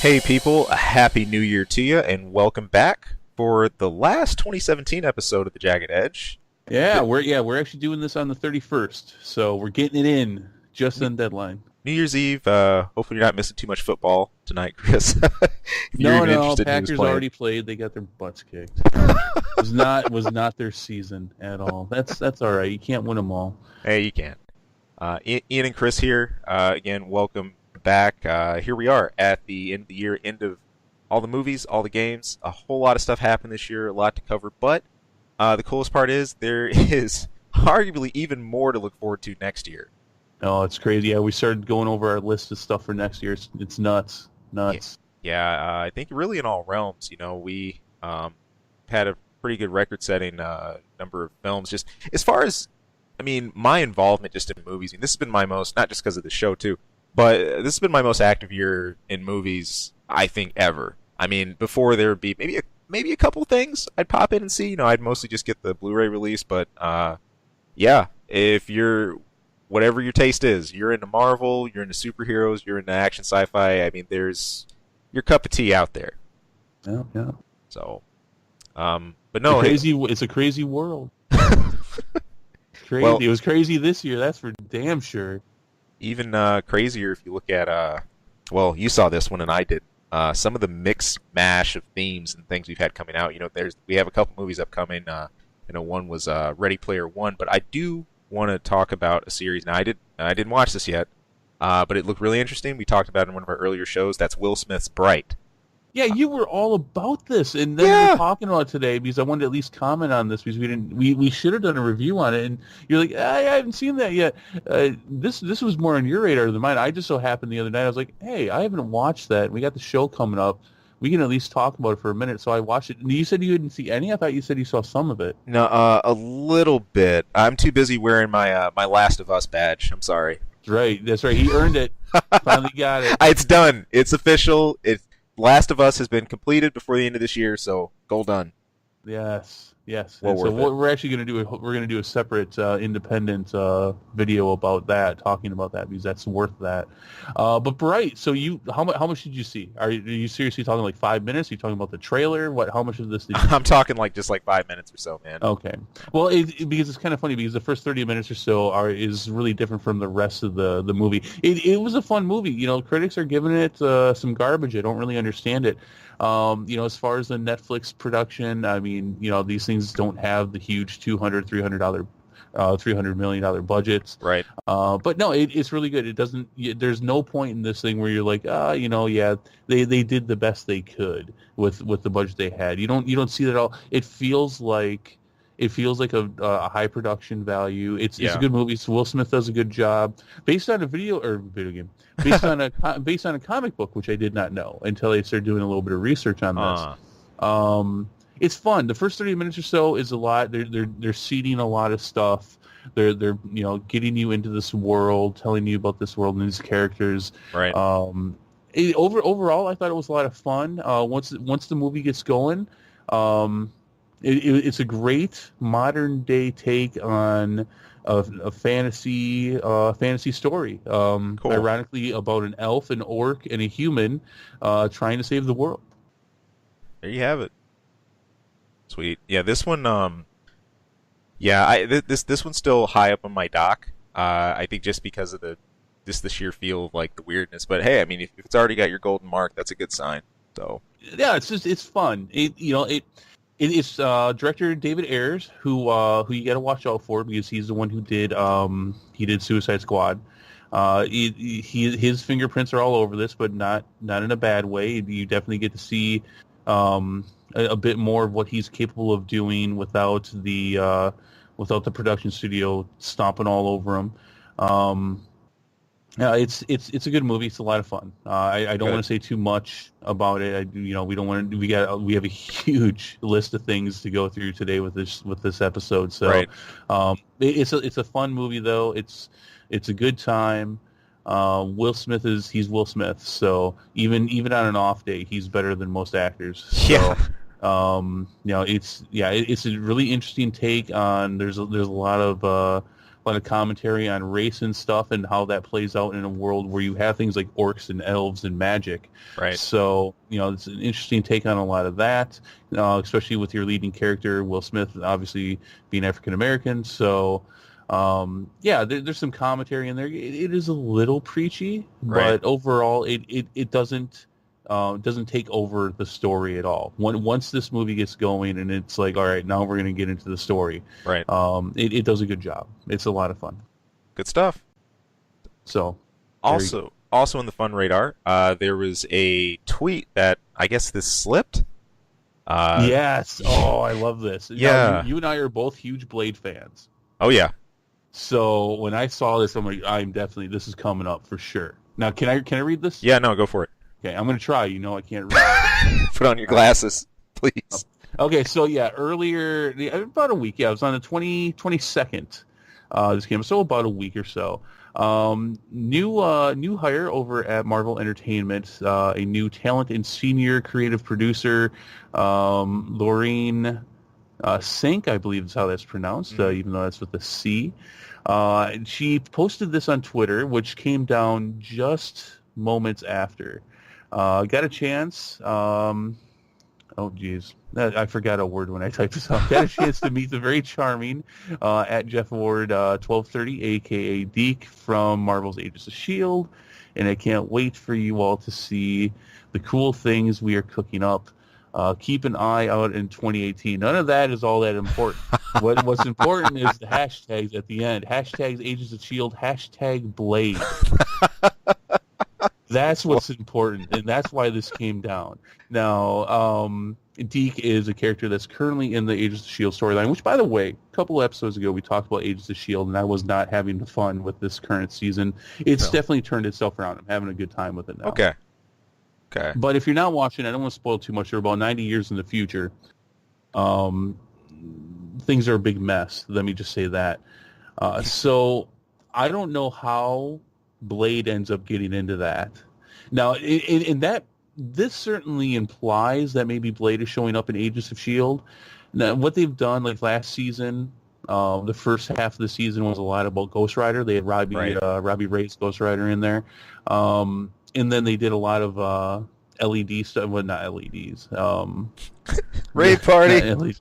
Hey people, a happy new year to you and welcome back for the last 2017 episode of the Jagged Edge. We're actually doing this on the 31st, so we're getting it in just New on deadline. Year's Eve, hopefully you're not missing too much football tonight, Chris. If you're No, even no, interested in who's Packers playing. already played. They got their butts kicked. Was not their season at all. That's all right. You can't win them all. Hey, you can. Ian and Chris here. Again, welcome back. Here we are at the end of the year, end of all the movies, all the games. A whole lot of stuff happened this year, a lot to cover. But the coolest part is there is arguably even more to look forward to next year. Oh, it's crazy. Yeah, we started going over our list of stuff for next year. It's nuts. Yeah, I think really in all realms. You know, we had a pretty good record-setting number of films. Just as far as, I mean, my involvement just in movies. And this has been my most, not just because of the show too, but this has been my most active year in movies I think ever. I mean, before there would be maybe a couple things I'd pop in and see. You know, I'd mostly just get the Blu-ray release, but yeah, if you're whatever your taste is, you're into Marvel, you're into superheroes, you're into action sci-fi. I mean, there's your cup of tea out there. Yeah, yeah. So, but no, It's a crazy world. Crazy. Well, It was crazy this year. That's for damn sure. even crazier if you look at well, you saw this one and I did. Some of the mix mash of themes and things we've had coming out. You know, we have a couple movies upcoming. One was Ready Player One, but I do want to talk about a series. Now, I didn't watch this yet, but it looked really interesting. We talked about it in one of our earlier shows. That's Will Smith's Bright. Yeah, you were all about this, and then Yeah. we're talking about it today because I wanted to at least comment on this because we should have done a review on it, and you're like, I haven't seen that yet. This was more on your radar than mine. I just so happened the other night I was like, hey, I haven't watched that. We got the show coming up. We can at least talk about it for a minute. So I watched it. And you said you didn't see any. I thought you said you saw some of it. No, a little bit. I'm too busy wearing my my Last of Us badge. I'm sorry. That's right. He earned it. Finally got it. It's done. It's official. Last of Us has been completed before the end of this year, so goal done. Yes. Well And so worth it. we're actually going to do a separate independent video about that, talking about that because that's worth that. But Bright, so how much did you see? Are you seriously talking like 5 minutes? Are you talking about the trailer? How much of this did you I'm talking just like 5 minutes or so, man. Okay. Well, because it's kind of funny because the first 30 minutes or so is really different from the rest of the movie. It was a fun movie. You know, critics are giving it some garbage. I don't really understand it. As far as the Netflix production, I mean, you know, these things don't have the huge $300 million budgets. Right. But no, it's really good. It doesn't. There's no point in this thing where you're like, they did the best they could with the budget they had. You don't see that at all. It feels like a high production value. It's a good movie. So Will Smith does a good job based on a video game, based on a comic book, which I did not know until I started doing a little bit of research on this. It's fun. The first 30 minutes or so is a lot. They're seeding a lot of stuff. They're getting you into this world, telling you about this world and these characters. Right. Overall, I thought it was a lot of fun. Once the movie gets going, it's a great modern day take on a fantasy story. Cool. Ironically, about an elf, an orc, and a human trying to save the world. There you have it. Sweet. Yeah, this one. This one's still high up on my dock. I think just because of the sheer feel of like the weirdness. But hey, I mean, if it's already got your golden mark, that's a good sign. So yeah, it's fun. It's director David Ayers who you got to watch out for because he's the one who did Suicide Squad. His fingerprints are all over this, but not in a bad way. You definitely get to see a bit more of what he's capable of doing without the production studio stomping all over him. It's a good movie. It's a lot of fun. I don't want to say too much about it. We don't want to. We have a huge list of things to go through today with this episode. So, right. It's a fun movie though. It's a good time. Will Smith he's Will Smith. So even on an off day, he's better than most actors. So, Yeah. it's a really interesting take on. There's a lot of a lot of commentary on race and stuff and how that plays out in a world where you have things like orcs and elves and magic. Right. So, it's an interesting take on a lot of that, especially with your leading character, Will Smith, obviously being African American. So, there's some commentary in there. It is a little preachy, Right. but overall, it doesn't take over the story at all. Once this movie gets going and it's like, all right, now we're going to get into the story. Right. It does a good job. It's a lot of fun. Good stuff. So, Also in the fun radar, there was a tweet that I guess this slipped. yes. Oh, I love this. Yeah. Now, you and I are both huge Blade fans. Oh yeah. So when I saw this, I'm like, this is coming up for sure. Now, can I read this? Yeah. No, go for it. Okay, I'm going to try. I can't read. Put on your glasses, please. Okay, so earlier, about a week, it was on the 22nd, this came, so about a week or so. New hire over at Marvel Entertainment, a new talent and senior creative producer, Laureen Sink, I believe is how that's pronounced, even though that's with a C. She posted this on Twitter, which came down just moments after. Got a chance. Oh, geez. I forgot a word when I typed this out. Got a chance to meet the very charming at Jeff Ward 1230, a.k.a. Deke, from Marvel's Agents of S.H.I.E.L.D., and I can't wait for you all to see the cool things we are cooking up. Keep an eye out in 2018. None of that is all that important. What's important is the hashtags at the end. Hashtags Agents of S.H.I.E.L.D., hashtag Blade. That's what's important, and that's why this came down. Now, Deke is a character that's currently in the Agents of S.H.I.E.L.D. storyline, which, by the way, a couple episodes ago we talked about Agents of S.H.I.E.L.D., and I was not having fun with this current season. It's definitely turned itself around. I'm having a good time with it now. Okay. But if you're not watching, I don't want to spoil too much. They're about 90 years in the future. Things are a big mess. Let me just say that. So I don't know how Blade ends up getting into that. Now, in that, this certainly implies that maybe Blade is showing up in Agents of S.H.I.E.L.D. Now, what they've done, like last season, the first half of the season was a lot about Ghost Rider. They had Robbie Reyes Ghost Rider in there. And then they did a lot of LED stuff. Well, not LEDs. Rave party.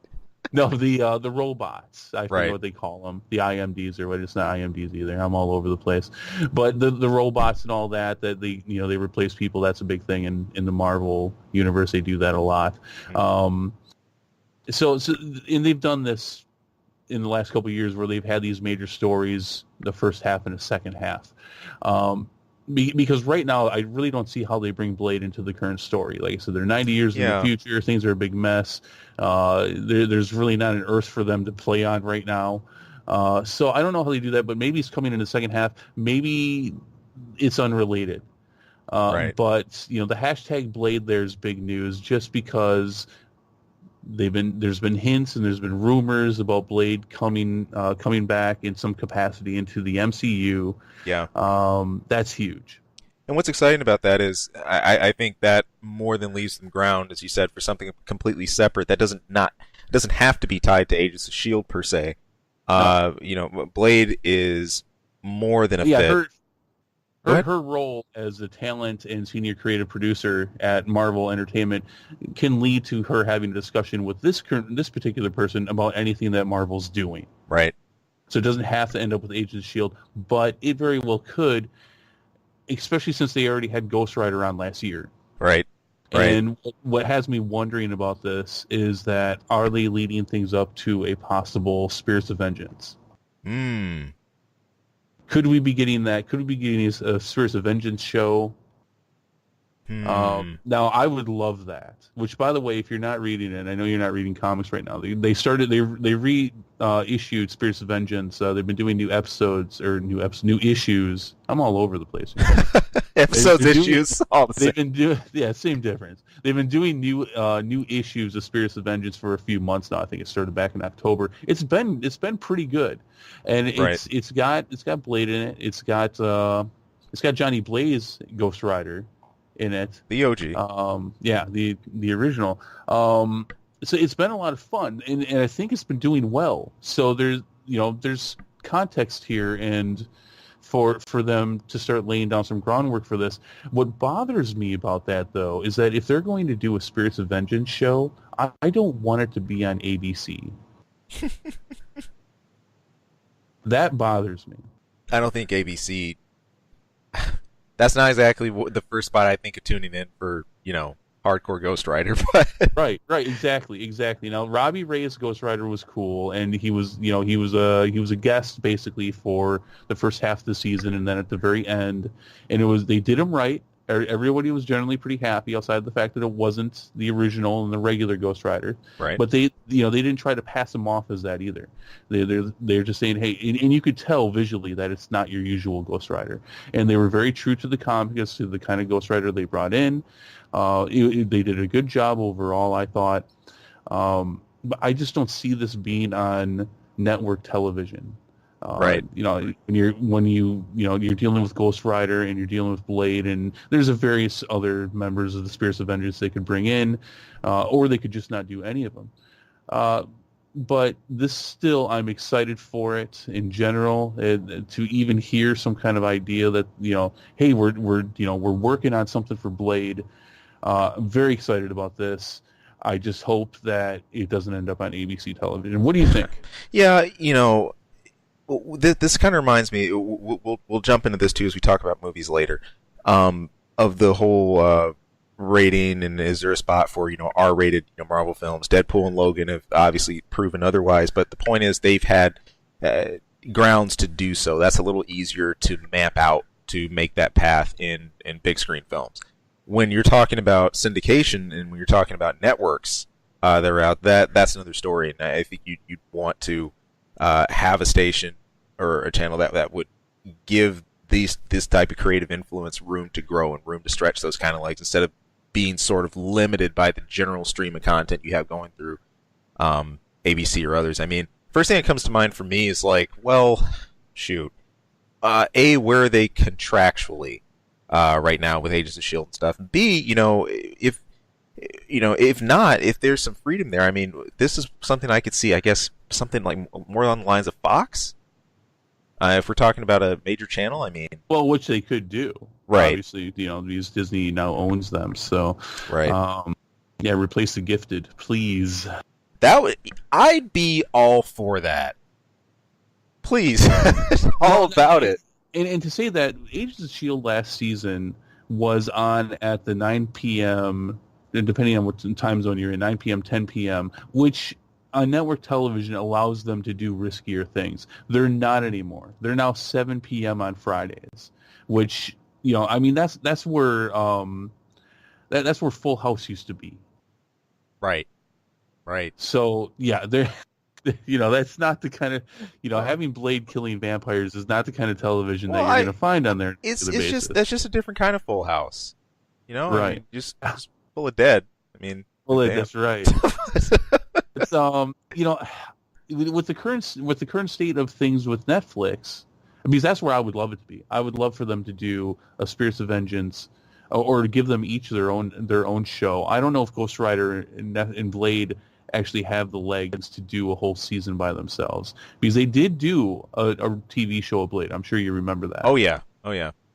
No, the robots. I forget Right. what they call them. The IMDs or what? It's not IMDs either. I'm all over the place. But the robots and all that they they replace people. That's a big thing in the Marvel universe. They do that a lot. So and they've done this in the last couple of years where they've had these major stories, the first half and the second half. Because right now, I really don't see how they bring Blade into the current story. Like I said, they're 90 years in the future. Things are a big mess. There's really not an Earth for them to play on right now. So I don't know how they do that, but maybe it's coming in the second half. Maybe it's unrelated. Right. But, the hashtag Blade there is big news just because there's been hints and there's been rumors about Blade coming back in some capacity into the MCU. Yeah. That's huge. And what's exciting about that is I think that more than leaves them ground, as you said, for something completely separate that doesn't have to be tied to Agents of S.H.I.E.L.D. per se. Blade is more than a fit. Her role as a talent and senior creative producer at Marvel Entertainment can lead to her having a discussion with this particular person about anything that Marvel's doing. Right. So it doesn't have to end up with Agents of S.H.I.E.L.D., but it very well could, especially since they already had Ghost Rider on last year. Right. And what has me wondering about this is that are they leading things up to a possible Spirits of Vengeance? Could we be getting that? Could we be getting a Spirits of Vengeance show? Now, I would love that. Which, by the way, if you're not reading it, I know you're not reading comics right now. They reissued Spirits of Vengeance. They've been doing new episodes or new issues. I'm all over the place. Issues, all the same. They've been doing same difference. They've been doing new issues of Spirits of Vengeance for a few months now. I think it started back in October. It's been pretty good, and it's got Blade in it. It's got Johnny Blaze Ghost Rider in it. The OG. The original. So it's been a lot of fun, and I think it's been doing well. So there's context here and for them to start laying down some groundwork for this. What bothers me about that, though, is that if they're going to do a Spirits of Vengeance show, I don't want it to be on ABC. That bothers me. I don't think ABC. That's not exactly the first spot I think of tuning in for, hardcore Ghost Rider. But Right, exactly. Now, Robbie Reyes Ghost Rider was cool, and he was a guest basically for the first half of the season, and then at the very end, and they did him right. Everybody was generally pretty happy, outside of the fact that it wasn't the original and the regular Ghost Rider. Right. But they didn't try to pass him off as that either. They're just saying, hey, and you could tell visually that it's not your usual Ghost Rider, and they were very true to the comics, to the kind of Ghost Rider they brought in. They did a good job overall, I thought. But I just don't see this being on network television. Right. When you're dealing with Ghost Rider and you're dealing with Blade, and there's various other members of the Spirits of Vengeance they could bring in, or they could just not do any of them. But this still, I'm excited for it in general, to even hear some kind of idea that, hey, we're working on something for Blade. I'm very excited about this. I just hope that it doesn't end up on ABC television. What do you think? Yeah, this kind of reminds me. We'll jump into this too as we talk about movies later. Of the whole rating, and is there a spot for R-rated Marvel films? Deadpool and Logan have obviously proven otherwise, but the point is they've had grounds to do so. That's a little easier to map out to make that path in big screen films. When you're talking about syndication and when you're talking about networks that are out, that's another story. And I think you'd want to have a station or a channel that would give this type of creative influence room to grow and room to stretch those kind of legs, instead of being sort of limited by the general stream of content you have going through ABC or others. I mean, first thing that comes to mind for me is like, well, shoot, where are they contractually right now with Agents of S.H.I.E.L.D. and stuff? B, if not, if there's some freedom there, I mean, this is something I could see, I guess, something like more on the lines of Fox. If we're talking about a major channel, I mean, well, which they could do, right? Obviously, because Disney now owns them, so right. Yeah, replace the Gifted, please. I'd be all for that. Please, all about it. And to say that Agents of S.H.I.E.L.D. last season was on at the 9 p.m., depending on what time zone you're in, 9 p.m., 10 p.m., which on network television allows them to do riskier things. They're not anymore. They're now 7 p.m. on Fridays, which, I mean, that's where that's where Full House used to be. Right. So, yeah, they're... that's not the kind of, having Blade killing vampires is not the kind of television that you're going to find on there. That's just a different kind of Full House, right? I mean, just full of dead. I mean, that's right. It's with the current state of things with Netflix, because that's where I would love it to be. I would love for them to do a Spirits of Vengeance, or to give them each their own show. I don't know if Ghost Rider and Blade actually have the legs to do a whole season by themselves, because they did do a TV show of Blade. I'm sure you remember that. Oh yeah.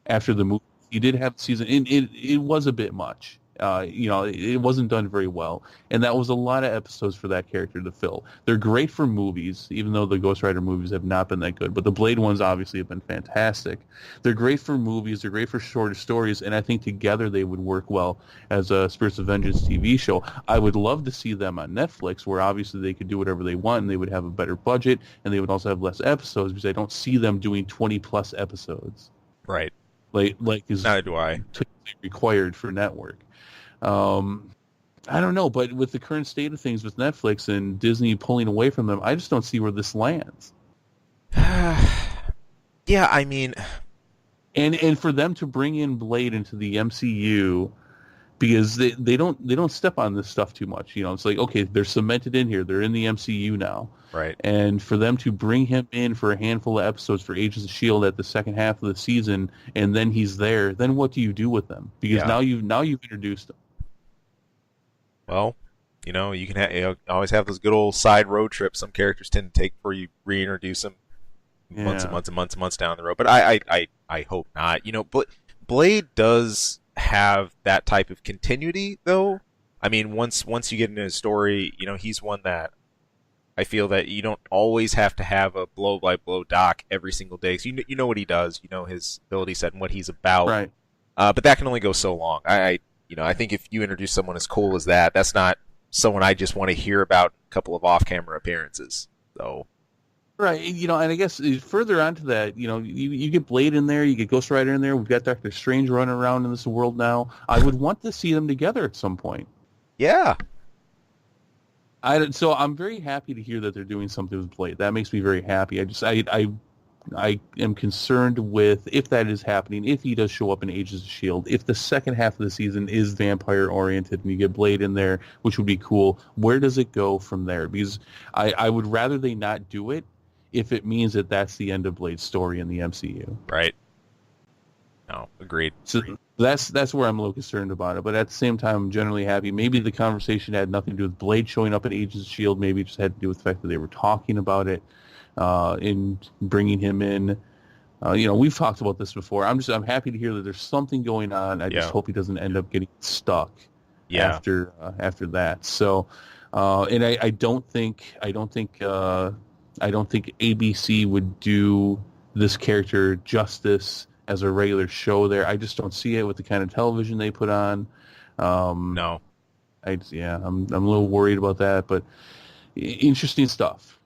After the movie, you did have the season. It was a bit much. It wasn't done very well, and that was a lot of episodes for that character to fill. They're great for movies, even though the Ghost Rider movies have not been that good, but the Blade ones obviously have been fantastic. They're great for movies, they're great for shorter stories, and I think together they would work well as a Spirits of Vengeance TV show. I would love to see them on Netflix, where obviously they could do whatever they want, and they would have a better budget, and they would also have less episodes, because I don't see them doing 20-plus episodes. Right. Like is neither do I. Required for network. I don't know, but with the current state of things with Netflix and Disney pulling away from them, I just don't see where this lands. Yeah, I mean, and for them to bring in Blade into the MCU, because they don't step on this stuff too much. It's like, okay, they're cemented in here, they're in the MCU now. Right. And for them to bring him in for a handful of episodes for Agents of S.H.I.E.L.D. at the second half of the season, and then he's there, then what do you do with them? Because now you've introduced him. Well, you can always have those good old side road trips some characters tend to take before you reintroduce them months and Yeah. months and months and months down the road. But I hope not. But Blade does have that type of continuity, though. I mean, once you get into his story, he's one that I feel that you don't always have to have a blow by blow doc every single day. So you know what he does, his ability set and what he's about. Right. But that can only go so long. I think if you introduce someone as cool as that, that's not someone I just want to hear about a couple of off-camera appearances. So. Right, and I guess further on to that, you get Blade in there, you get Ghost Rider in there. We've got Doctor Strange running around in this world now. I would want to see them together at some point. Yeah. So I'm very happy to hear that they're doing something with Blade. That makes me very happy. I am concerned with if that is happening, if he does show up in Agents of S.H.I.E.L.D., if the second half of the season is vampire-oriented and you get Blade in there, which would be cool, where does it go from there? Because I would rather they not do it if it means that that's the end of Blade's story in the MCU. Right. No, agreed. So that's where I'm a little concerned about it. But at the same time, I'm generally happy. Maybe the conversation had nothing to do with Blade showing up in Agents of S.H.I.E.L.D. Maybe it just had to do with the fact that they were talking about it in bringing him in. We've talked about this before. I'm happy to hear that there's something going on. I just hope he doesn't end up getting stuck after that. So, and I don't think ABC would do this character justice as a regular show there. I just don't see it with the kind of television they put on. No. I'm a little worried about that, but interesting stuff.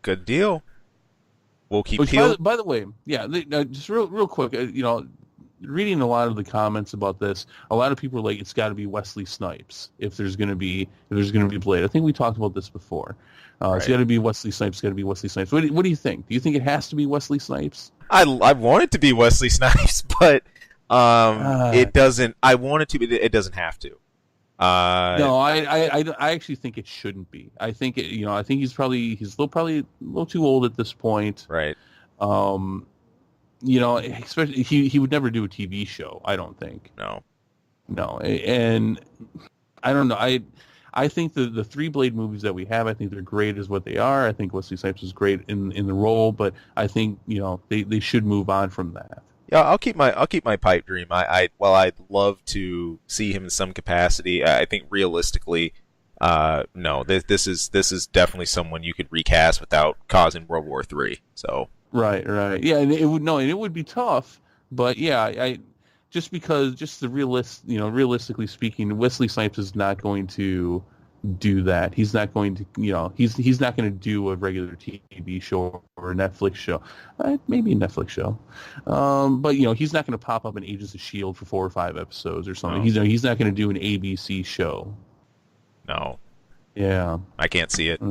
Good deal. We'll keep peeling. By the way, just real quick, reading a lot of the comments about this, a lot of people are like, it's got to be Wesley Snipes if there's going to be Blade. I think we talked about this before. It's got to be Wesley Snipes. It's got to be Wesley Snipes. What do you think? Do you think it has to be Wesley Snipes? I want it to be Wesley Snipes, but it doesn't. I want it to, but it doesn't have to. No, I actually think it shouldn't be. I think I think he's probably a little too old at this point. Right. Especially he would never do a TV show. I don't think. No, and I don't know. I think the three Blade movies that we have, I think they're great as what they are. I think Wesley Snipes is great in the role, but I think they should move on from that. Yeah, I'll keep my pipe dream. While I'd love to see him in some capacity, I think realistically, no. This is definitely someone you could recast without causing World War III. So right, yeah, and it would be tough, but yeah, realistically speaking, Wesley Snipes is not going to do that. He's not going to, he's not going to do a regular TV show or a Netflix show. Maybe a Netflix show. But he's not going to pop up in Agents of S.H.I.E.L.D. for 4 or 5 episodes or something. No. He's not going to do an ABC show. No. Yeah. I can't see it.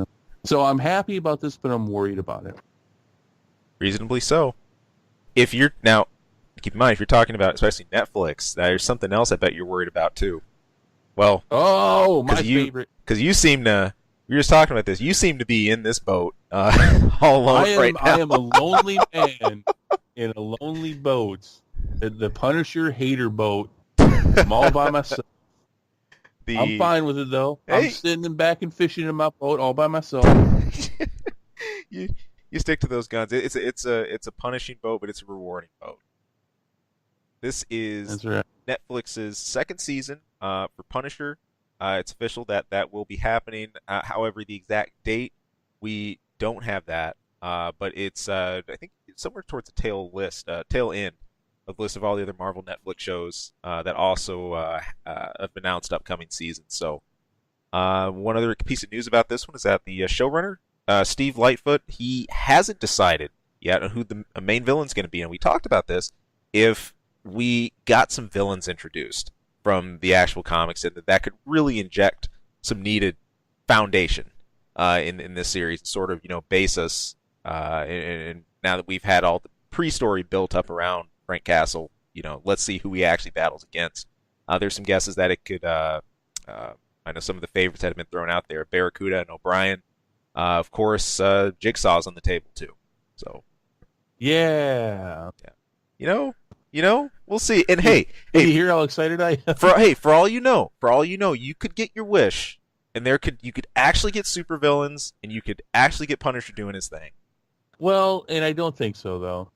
So I'm happy about this, but I'm worried about it. Reasonably so. If you're now, keep in mind, if you're talking about especially Netflix, there's something else I bet you're worried about too. Well, my favorite. Because you seem to, we were just talking about this. You seem to be in this boat all alone right now. I am a lonely man in a lonely boat, the Punisher hater boat. I'm all by myself. I'm fine with it though. Hey. I'm sitting back and fishing in my boat all by myself. you stick to those guns. It's a punishing boat, but it's a rewarding boat. This is Netflix's second season for Punisher. It's official that will be happening. However, the exact date, we don't have that. But it's, I think, somewhere towards the tail end of the list of all the other Marvel Netflix shows that also have announced upcoming seasons. So one other piece of news about this one is that the showrunner, Steve Lightfoot, he hasn't decided yet on who the main villain's going to be. And we talked about this. If we got some villains introduced from the actual comics, and that could really inject some needed foundation in this series, sort of base us. And now that we've had all the pre-story built up around Frank Castle, let's see who he actually battles against. There's some guesses that it could. I know some of the favorites that have been thrown out there: Barracuda and O'Brien. Of course, Jigsaw's on the table too. So yeah. We'll see. And hey, you hear how excited I am? For all you know, you could get your wish, and you could actually get supervillains, and you could actually get Punisher doing his thing. Well, and I don't think so though.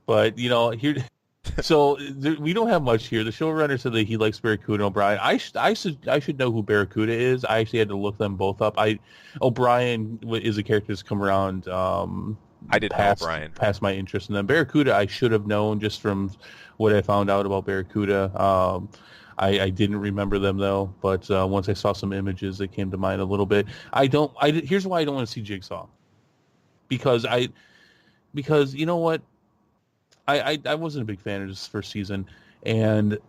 But here, so we don't have much here. The showrunner said that he likes Barracuda and O'Brien. I should know who Barracuda is. I actually had to look them both up. O'Brien is a character that's come around I didn't know past Brian. past my interest in them. Barracuda I should have known just from what I found out about Barracuda. I didn't remember them though, but once I saw some images, they came to mind a little bit. Here's why I don't want to see Jigsaw because you know what, I wasn't a big fan of this first season, and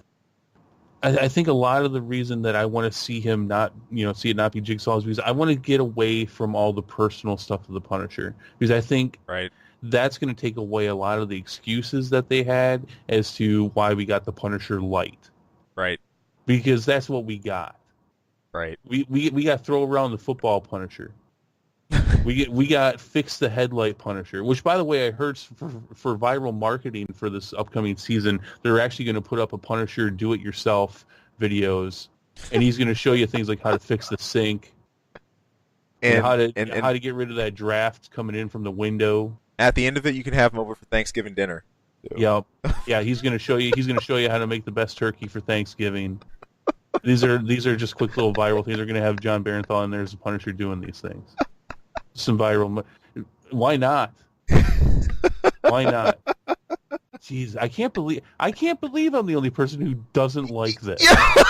I think a lot of the reason that I want to see him not, see it not be Jigsaw is because I want to get away from all the personal stuff of the Punisher, because I think Right. that's going to take away a lot of the excuses that they had as to why we got the Punisher light, Right. because that's what we got. Right. We got throw around the football Punisher. We got fix the headlight Punisher, which by the way I heard for viral marketing for this upcoming season, they're actually going to put up a Punisher do it yourself videos, and he's going to show you things like how to fix the sink and And how to get rid of that draft coming in from the window. at the end of it, you can have him over for Thanksgiving dinner. So. Yep. Yeah, he's going to show you how to make the best turkey for Thanksgiving. These are just quick little viral things. They're going to have John Barenthal and there's a Punisher doing these things. Some viral. Why not? Why not? Jeez, I can't believe I'm the only person who doesn't like this. Yeah.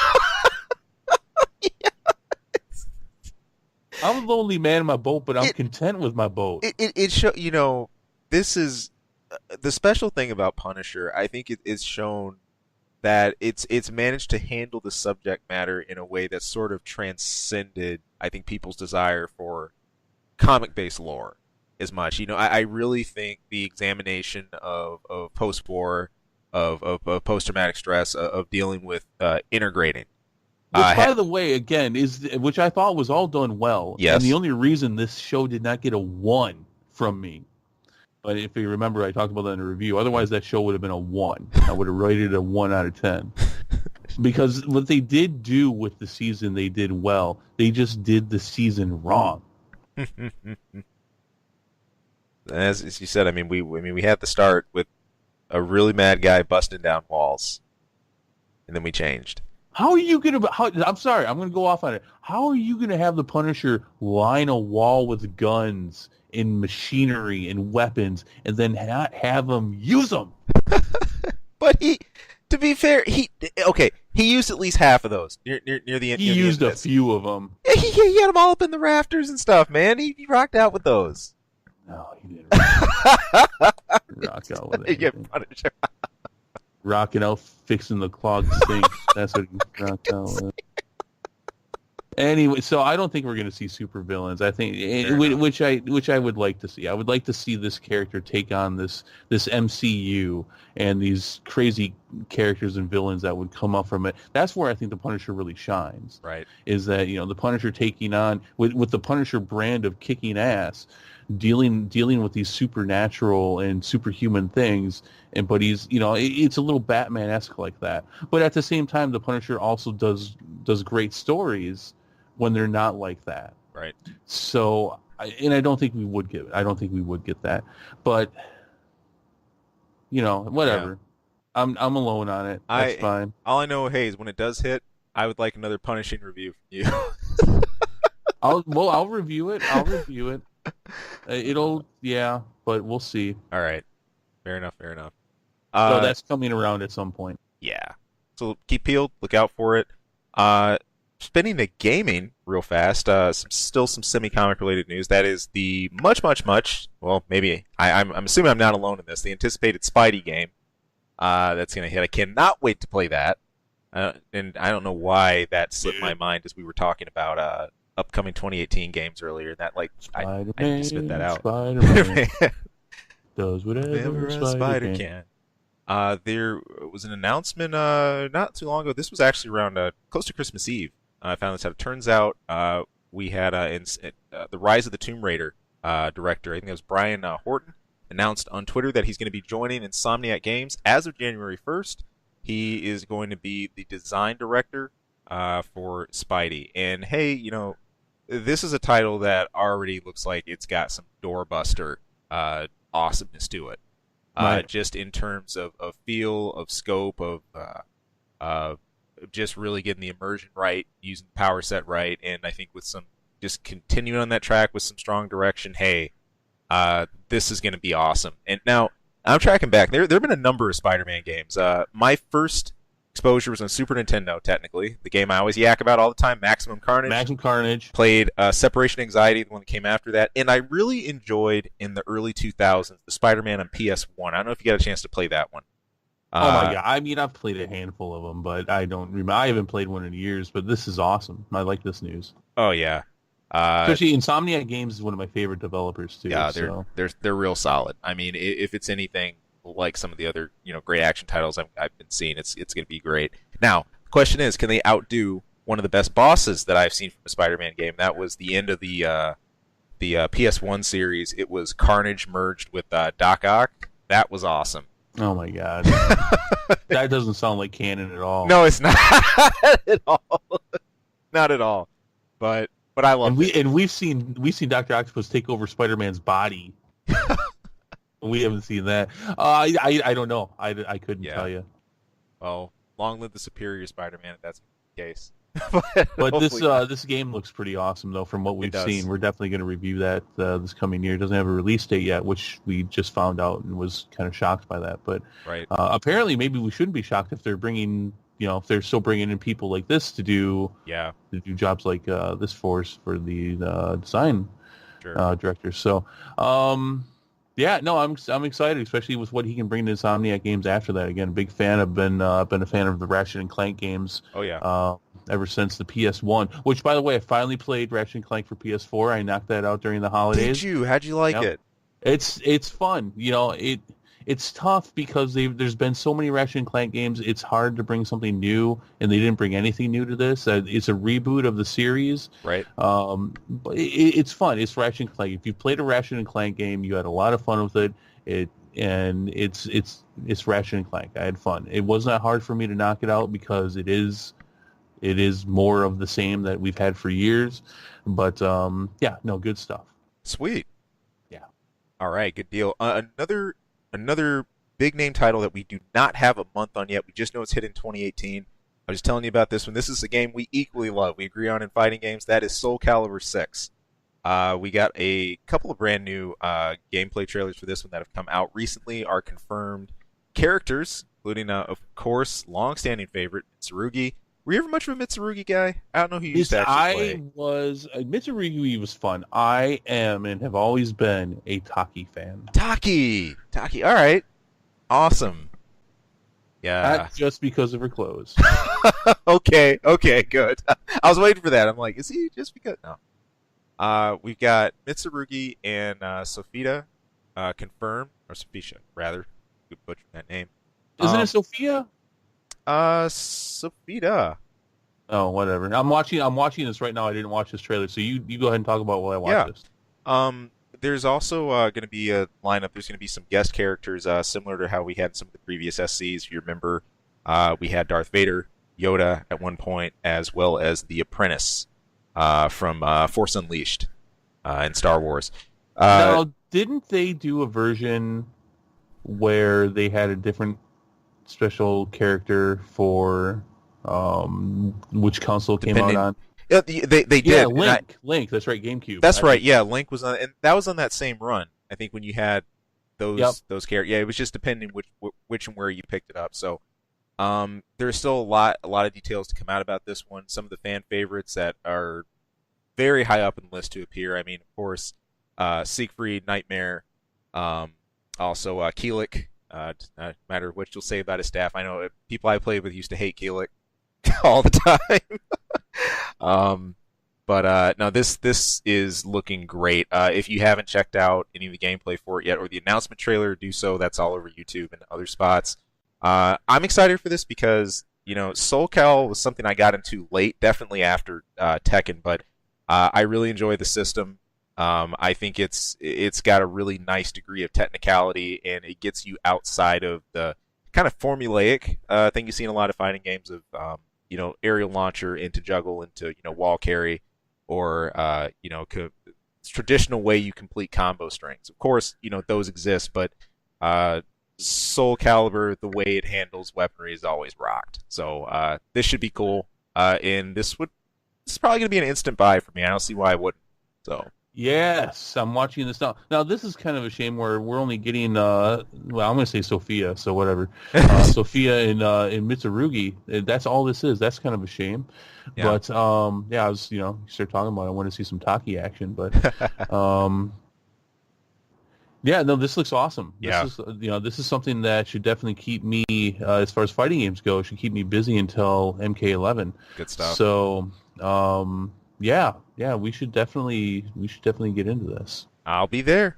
I'm a lonely man in my boat, but I'm content with my boat. It show this is the special thing about Punisher. I think it's shown that it's managed to handle the subject matter in a way that sort of transcended, I think, people's desire for comic-based lore as much. I really think the examination of post-war, of post-traumatic stress, of dealing with integrating. Which, by the way, again, which I thought was all done well. Yes. And the only reason this show did not get a 1 from me, but if you remember, I talked about that in a review. Otherwise, that show would have been a 1. I would have rated it a 1 out of 10. Because what they did do with the season, they did well. They just did the season wrong. As you said, we had the start with a really mad guy busting down walls, and then we changed. How are you gonna? I'm sorry, I'm gonna go off on it. How are you gonna have the Punisher line a wall with guns and machinery and weapons, and then not have him use them? But to be fair, he used at least half of those near the end. He used a few of them. Yeah, he had them all up in the rafters and stuff, man. He rocked out with those. No, he didn't rock out with it. Yeah, Punisher. Rocking out, fixing the clogged sink. That's what he rocked out with. Anyway, so I don't think we're going to see super villains. I think, which I would like to see. I would like to see this character take on this MCU and these crazy characters and villains that would come up from it. That's where I think the Punisher really shines. Right. Is that the Punisher taking on with the Punisher brand of kicking ass, dealing with these supernatural and superhuman things, but he's it's a little Batman-esque like that. But at the same time, the Punisher also does great stories when they're not like that. Right. So, I don't think we would get it. I don't think we would get that. But whatever. Yeah. I'm alone on it. That's fine. All I know, is when it does hit, I would like another punishing review from you. I'll review it. But we'll see. All right. Fair enough. So that's coming around at some point. Yeah. So keep peeled. Look out for it. Spinning to gaming real fast. Some semi-comic related news. That is the much. Well, maybe I'm assuming I'm not alone in this. The anticipated Spidey game. That's gonna hit. I cannot wait to play that. And I don't know why that slipped my mind as we were talking about upcoming 2018 games earlier. That I need to spit that out. Spider-Man does whatever a spider can. There was an announcement not too long ago. This was actually around close to Christmas Eve. I found this out. It turns out we had the Rise of the Tomb Raider director, I think it was Brian Horton, announced on Twitter that he's going to be joining Insomniac Games as of January 1st. He is going to be the design director for Spidey. And hey, this is a title that already looks like it's got some doorbuster awesomeness to it. Right. Just in terms of feel, of scope, of uh, just really getting the immersion right, using the power set right, and I think with some just continuing on that track with some strong direction, hey, this is going to be awesome. And now I'm tracking back. There have been a number of Spider-Man games. My first exposure was on Super Nintendo. Technically, the game I always yak about all the time, Maximum Carnage. Maximum Carnage. Played Separation Anxiety, the one that came after that, and I really enjoyed in the early 2000s the Spider-Man on PS1. I don't know if you got a chance to play that one. Oh my god! I mean, I've played a handful of them, but I don't remember. I haven't played one in years. But this is awesome. I like this news. Oh yeah, especially Insomniac Games is one of my favorite developers too. yeah, so. they're real solid. I mean, if it's anything like some of the other great action titles I've been seeing, it's going to be great. Now, the question is, can they outdo one of the best bosses that I've seen from a Spider-Man game? That was the end of the PS1 series. It was Carnage merged with Doc Ock. That was awesome. Oh my god, that doesn't sound like canon at all. No, it's not at all. Not at all. But I love it. And we've seen Dr. Octopus take over Spider-Man's body. We haven't seen that. I don't know. I couldn't tell you. Well, long live the superior Spider-Man if that's the case. But this game looks pretty awesome though. From what we've seen, we're definitely going to review that this coming year. It doesn't have a release date yet, which we just found out and was kind of shocked by that. But right. Apparently, maybe we shouldn't be shocked if they're bringing, if they're still bringing in people like this to do jobs like this for the design directors. So. Yeah, no, I'm excited, especially with what he can bring to Insomniac Games after that. Again, big fan. I've been a fan of the Ratchet and Clank games. Oh yeah. Ever since the PS1, which by the way, I finally played Ratchet and Clank for PS4. I knocked that out during the holidays. Did you? How'd you like it? It's fun. It's tough because there's been so many Ratchet and Clank games. It's hard to bring something new, and they didn't bring anything new to this. It's a reboot of the series. Right. But it's fun. It's Ratchet and Clank. If you played a Ratchet and Clank game, you had a lot of fun with it. It's Ratchet and Clank. I had fun. It was not hard for me to knock it out because it is more of the same that we've had for years. But good stuff. Sweet. Yeah. All right, good deal. Another big name title that we do not have a month on yet. We just know it's hit in 2018. I was telling you about this one. This is a game we equally love. We agree on in fighting games. That is Soul Calibur 6. We got a couple of brand new gameplay trailers for this one that have come out recently, are confirmed characters, including, of course, long-standing favorite, Mitsurugi. Were you ever much of a Mitsurugi guy? I don't know who you used to actually play. Mitsurugi was fun. I am and have always been a Taki fan. Taki, all right. Awesome. Yeah. Not just because of her clothes. Okay, good. I was waiting for that. I'm like, is he just because? No. We've got Mitsurugi and Sofita confirmed, or Sofisha, rather. You butchered that name. Isn't it Sophia? Sofita. Oh, whatever. I'm watching this right now. I didn't watch this trailer, so you go ahead and talk about while I watch this. There's also going to be a lineup. There's going to be some guest characters similar to how we had some of the previous SCs. If you remember, we had Darth Vader, Yoda at one point, as well as the Apprentice from Force Unleashed in Star Wars. Now, didn't they do a version where they had a different special character for which console came out on? Yeah, they did. Yeah, Link. That's right, GameCube. That's right. Yeah, Link was on, and that was on that same run. I think when you had those characters. Yeah, it was just depending which and where you picked it up. So there's still a lot of details to come out about this one. Some of the fan favorites that are very high up in the list to appear. I mean, of course, Siegfried, Nightmare, also Keelik. No matter what you'll say about his staff, I know people I played with used to hate Keelik all the time. But no, this is looking great. If you haven't checked out any of the gameplay for it yet, or the announcement trailer, do so. That's all over YouTube and other spots. I'm excited for this because Soul Cal was something I got into late, definitely after Tekken, but I really enjoy the system. I think it's got a really nice degree of technicality, and it gets you outside of the kind of formulaic thing you see in a lot of fighting games of aerial launcher into juggle into wall carry, or traditional way you complete combo strings. Of course, those exist, but uh, Soul Calibur, the way it handles weaponry is always rocked. So this should be cool. And this is probably gonna be an instant buy for me. I don't see why I wouldn't. So Yes, I'm watching this now. Now this is kind of a shame where we're only getting well, I'm going to say Sophia, so whatever. Sophia in Mitsurugi. That's all this is. That's kind of a shame. yeah, But yeah, I was you start talking about I want to see some Taki action, but yeah, no, this looks awesome. yeah, This is this is something that should definitely keep me as far as fighting games go, should keep me busy until MK11. good stuff. So, yeah, we should definitely get into this. I'll be there.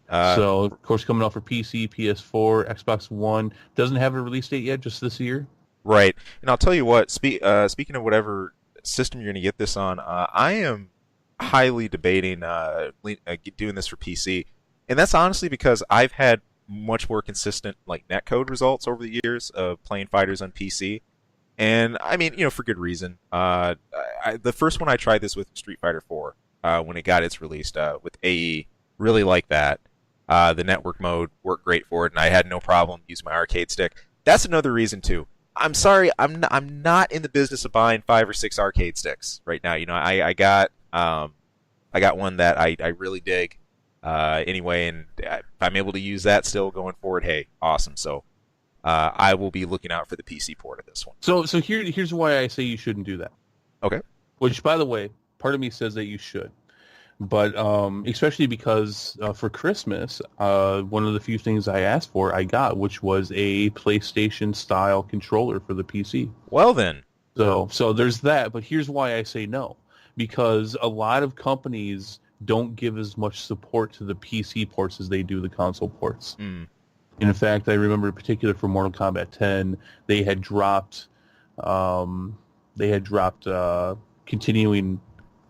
So, of course, coming out for PC, PS4, Xbox One. Doesn't have a release date yet, just this year. Right. And I'll tell you what, speaking of whatever system you're going to get this on, I am highly debating doing this for PC. And that's honestly because I've had much more consistent like netcode results over the years of playing fighters on PC. And I mean, for good reason. The first one I tried this with Street Fighter 4 when it got its released with AE, really like that. The network mode worked great for it, and I had no problem using my arcade stick. That's another reason too. I'm sorry, I'm not in the business of buying 5 or 6 arcade sticks right now. I got one that I really dig anyway, and if I'm able to use that still going forward, hey, awesome. So I will be looking out for the PC port of this one. So here's why I say you shouldn't do that. Okay. Which, by the way, part of me says that you should. But especially because for Christmas, one of the few things I asked for, I got, which was a PlayStation-style controller for the PC. Well, then. So there's that. But here's why I say no. Because a lot of companies don't give as much support to the PC ports as they do the console ports. Mm. And in fact, I remember in particular for Mortal Kombat 10, they had dropped continuing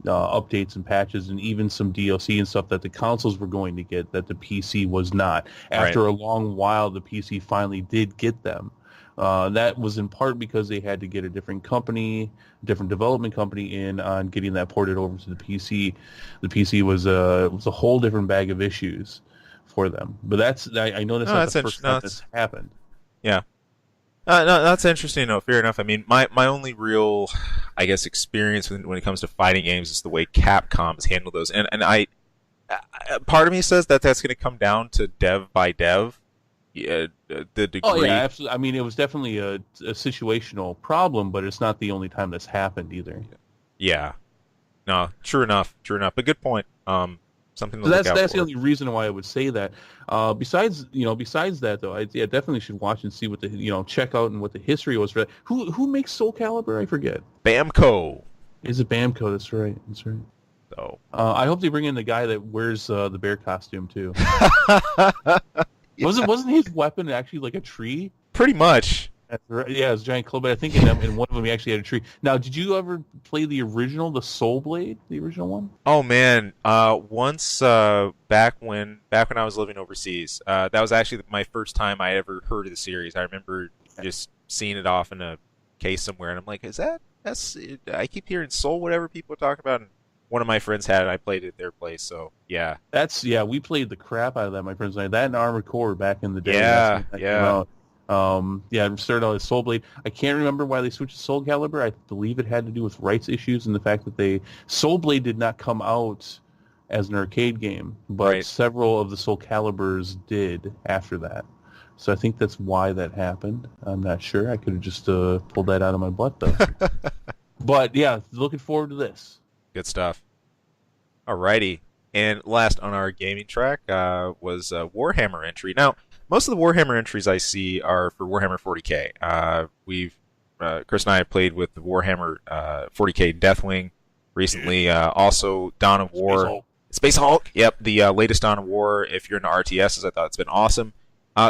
updates and patches and even some DLC and stuff that the consoles were going to get that the PC was not. After a long while, the PC finally did get them. That was in part because they had to get a different development company in on getting that ported over to the PC. The PC was a whole different bag of issues for them. But I know that's not the first time this happened. Yeah. No, that's interesting. No, fair enough. I mean, my only real, I guess, experience when it comes to fighting games is the way Capcom has handled those. And part of me says that that's going to come down to dev by dev. The degree. Oh yeah, absolutely. I mean, it was definitely a situational problem, but it's not the only time that's happened either. Yeah. No, true enough. But good point. Something to so look out that's for. the only reason why I would say that. Besides that though, I definitely should watch and see what the check out and what the history was for that. Who makes Soul Calibur? I forget. Bamco. Is it Bamco? That's right. So I hope they bring in the guy that wears the bear costume too. Wasn't his weapon actually like a tree? Pretty much. That's right. Yeah, it was a giant club. But I think in one of them he actually had a tree. Now, did you ever play the original, the Soul Blade, the original one? Oh man, once back when I was living overseas, that was actually my first time I ever heard of the series. I remember just seeing it off in a case somewhere, and I'm like, that's I keep hearing Soul, whatever people talk about. And one of my friends had it. I played it at their place, so yeah. We played the crap out of that, my friends and I. That and Armored Core back in the day. Yeah. It started out as Soul Blade. I can't remember why they switched to Soul Calibur. I believe it had to do with rights issues and the fact that Soul Blade did not come out as an arcade game, but several of the Soul Caliburs did after that. So I think that's why that happened. I'm not sure. I could have just pulled that out of my butt, though. But yeah, looking forward to this. Good stuff. Alrighty. And last on our gaming track was a Warhammer entry. Now, most of the Warhammer entries I see are for Warhammer 40k. Chris and I have played with the Warhammer 40k Deathwing recently. Also, Dawn of War. Space Hulk. Yep, the latest Dawn of War. If you're into RTSs, I thought it's been awesome.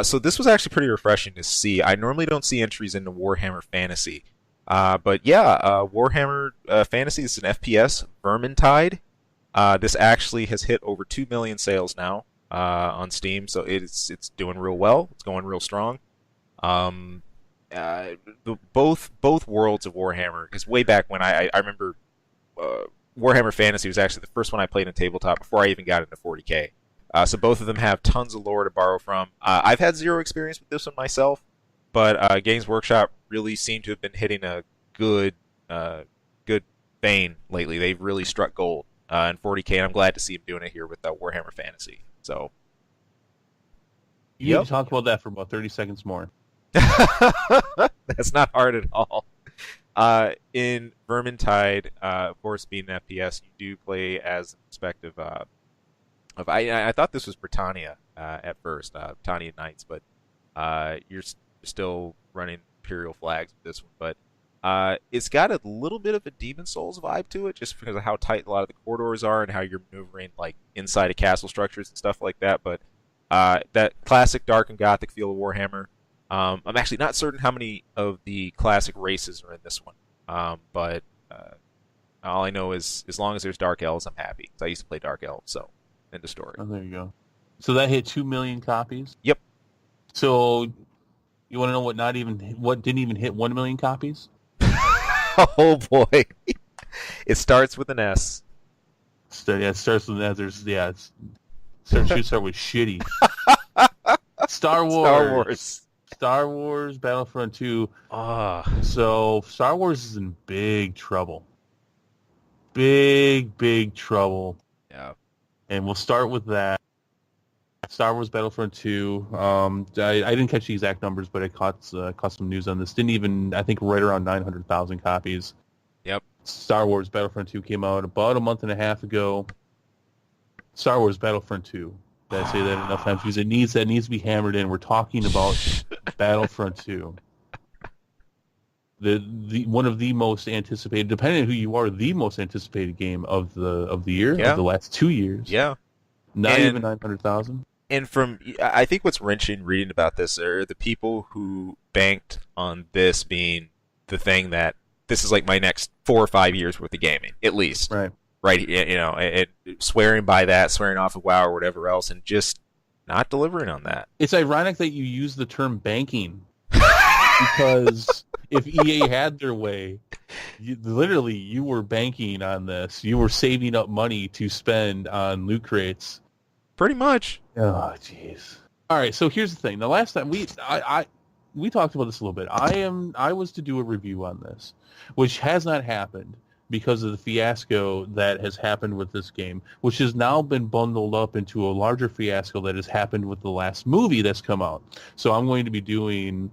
So this was actually pretty refreshing to see. I normally don't see entries into Warhammer Fantasy. But yeah, Warhammer Fantasy is an FPS, Vermintide. This actually has hit over 2 million sales now on Steam, so it's doing real well. It's going real strong. Both worlds of Warhammer, because way back when I remember Warhammer Fantasy was actually the first one I played in tabletop before I even got into 40K. So both of them have tons of lore to borrow from. I've had zero experience with this one myself, but Games Workshop really seem to have been hitting a good, good vein lately. They've really struck gold in 40K, and I'm glad to see them doing it here with Warhammer Fantasy. So, You need to talk about that for about 30 seconds more. that's not hard at all. In Vermintide, of course, being an FPS, you do play as the perspective of I thought this was Britannia at first, Britannia Knights, but you're still running Imperial flags with this one. But it's got a little bit of a Demon Souls vibe to it, just because of how tight a lot of the corridors are and how you're maneuvering like inside of castle structures and stuff like that. But that classic dark and gothic feel of Warhammer. I'm actually not certain how many of the classic races are in this one, but all I know is as long as there's Dark Elves, I'm happy. 'Cause I used to play Dark Elves, so end of story. Oh, there you go. So that hit 2 million copies? Yep. So you want to know what didn't even hit 1 million copies? Oh boy, it starts with an S. It starts with should start with shitty. Star Wars Battlefront 2. So Star Wars is in big trouble. Big trouble. Yeah. And we'll start with that. Star Wars Battlefront 2. I didn't catch the exact numbers, but I caught some news on this. Didn't even, I think, right around 900,000 copies. Yep. Star Wars Battlefront 2 came out about a month and a half ago. Star Wars Battlefront 2. Did I say that enough times? Because that needs to be hammered in. We're talking about Battlefront 2. The one of the most anticipated, depending on who you are, the most anticipated game of the year, of the last 2 years. Yeah. Not even 900,000. And I think what's wrenching reading about this are the people who banked on this being the thing that this is like my next 4 or 5 years worth of gaming, at least. Right. Right, swearing by that, swearing off of WoW or whatever else, and just not delivering on that. It's ironic that you use the term banking, because if EA had their way, you were banking on this. You were saving up money to spend on loot crates. Pretty much. Oh, jeez. All right, so here's the thing. The last time we talked about this a little bit. I was to do a review on this, which has not happened, because of the fiasco that has happened with this game, which has now been bundled up into a larger fiasco that has happened with the last movie that's come out. So I'm going to be doing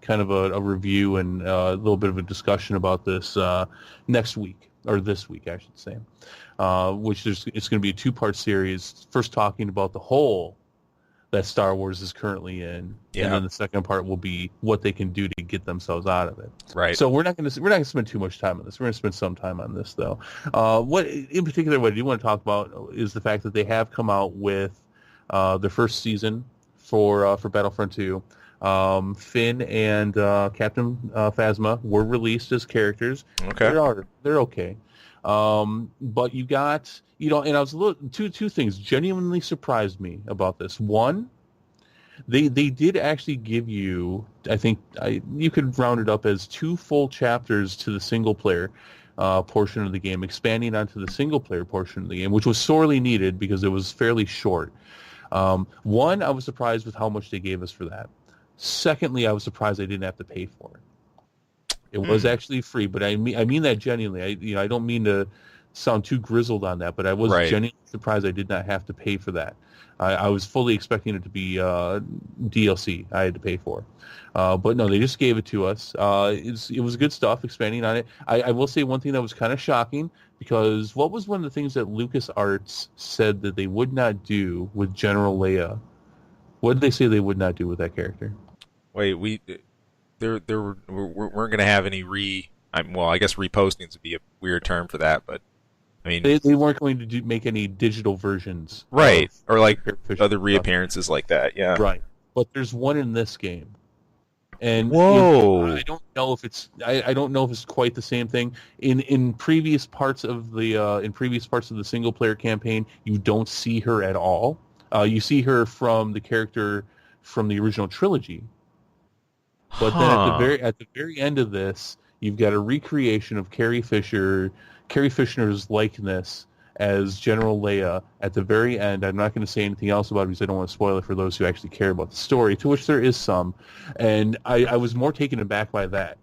kind of a review and a little bit of a discussion about this next week, or this week, I should say, it's going to be a 2-part series, first talking about the hole that Star Wars is currently in, and then the second part will be what they can do to get themselves out of it. Right. So we're not going to spend too much time on this. We're going to spend some time on this, though. What in particular, what I do want to talk about is the fact that they have come out with their first season for Battlefront 2. Finn and Captain Phasma were released as characters. Okay. They're okay. But you got, and I was a little, two things genuinely surprised me about this. One, they did actually give you, I think you could round it up as 2 full chapters to the single player portion of the game, expanding onto the single player portion of the game, which was sorely needed because it was fairly short. One, I was surprised with how much they gave us for that. Secondly, I was surprised I didn't have to pay for it. It was actually free, but I mean that genuinely. I don't mean to sound too grizzled on that, but I was genuinely surprised I did not have to pay for that. I was fully expecting it to be DLC I had to pay for. But no, they just gave it to us. It was good stuff, expanding on it. I will say one thing that was kind of shocking, because what was one of the things that LucasArts said that they would not do with General Leia? What did they say they would not do with that character? Wait, we weren't going to have any I guess repostings would be a weird term for that, but I mean they weren't going to make any digital versions, right? Or like other reappearances like that, yeah, right. But there's one in this game, and whoa, I don't know if it's quite the same thing. In previous parts of the single player campaign, you don't see her at all. You see her from the character from the original trilogy. But then at the very end of this, you've got a recreation of Carrie Fisher's likeness as General Leia at the very end. I'm not going to say anything else about it because I don't want to spoil it for those who actually care about the story, to which there is some. And I was more taken aback by that.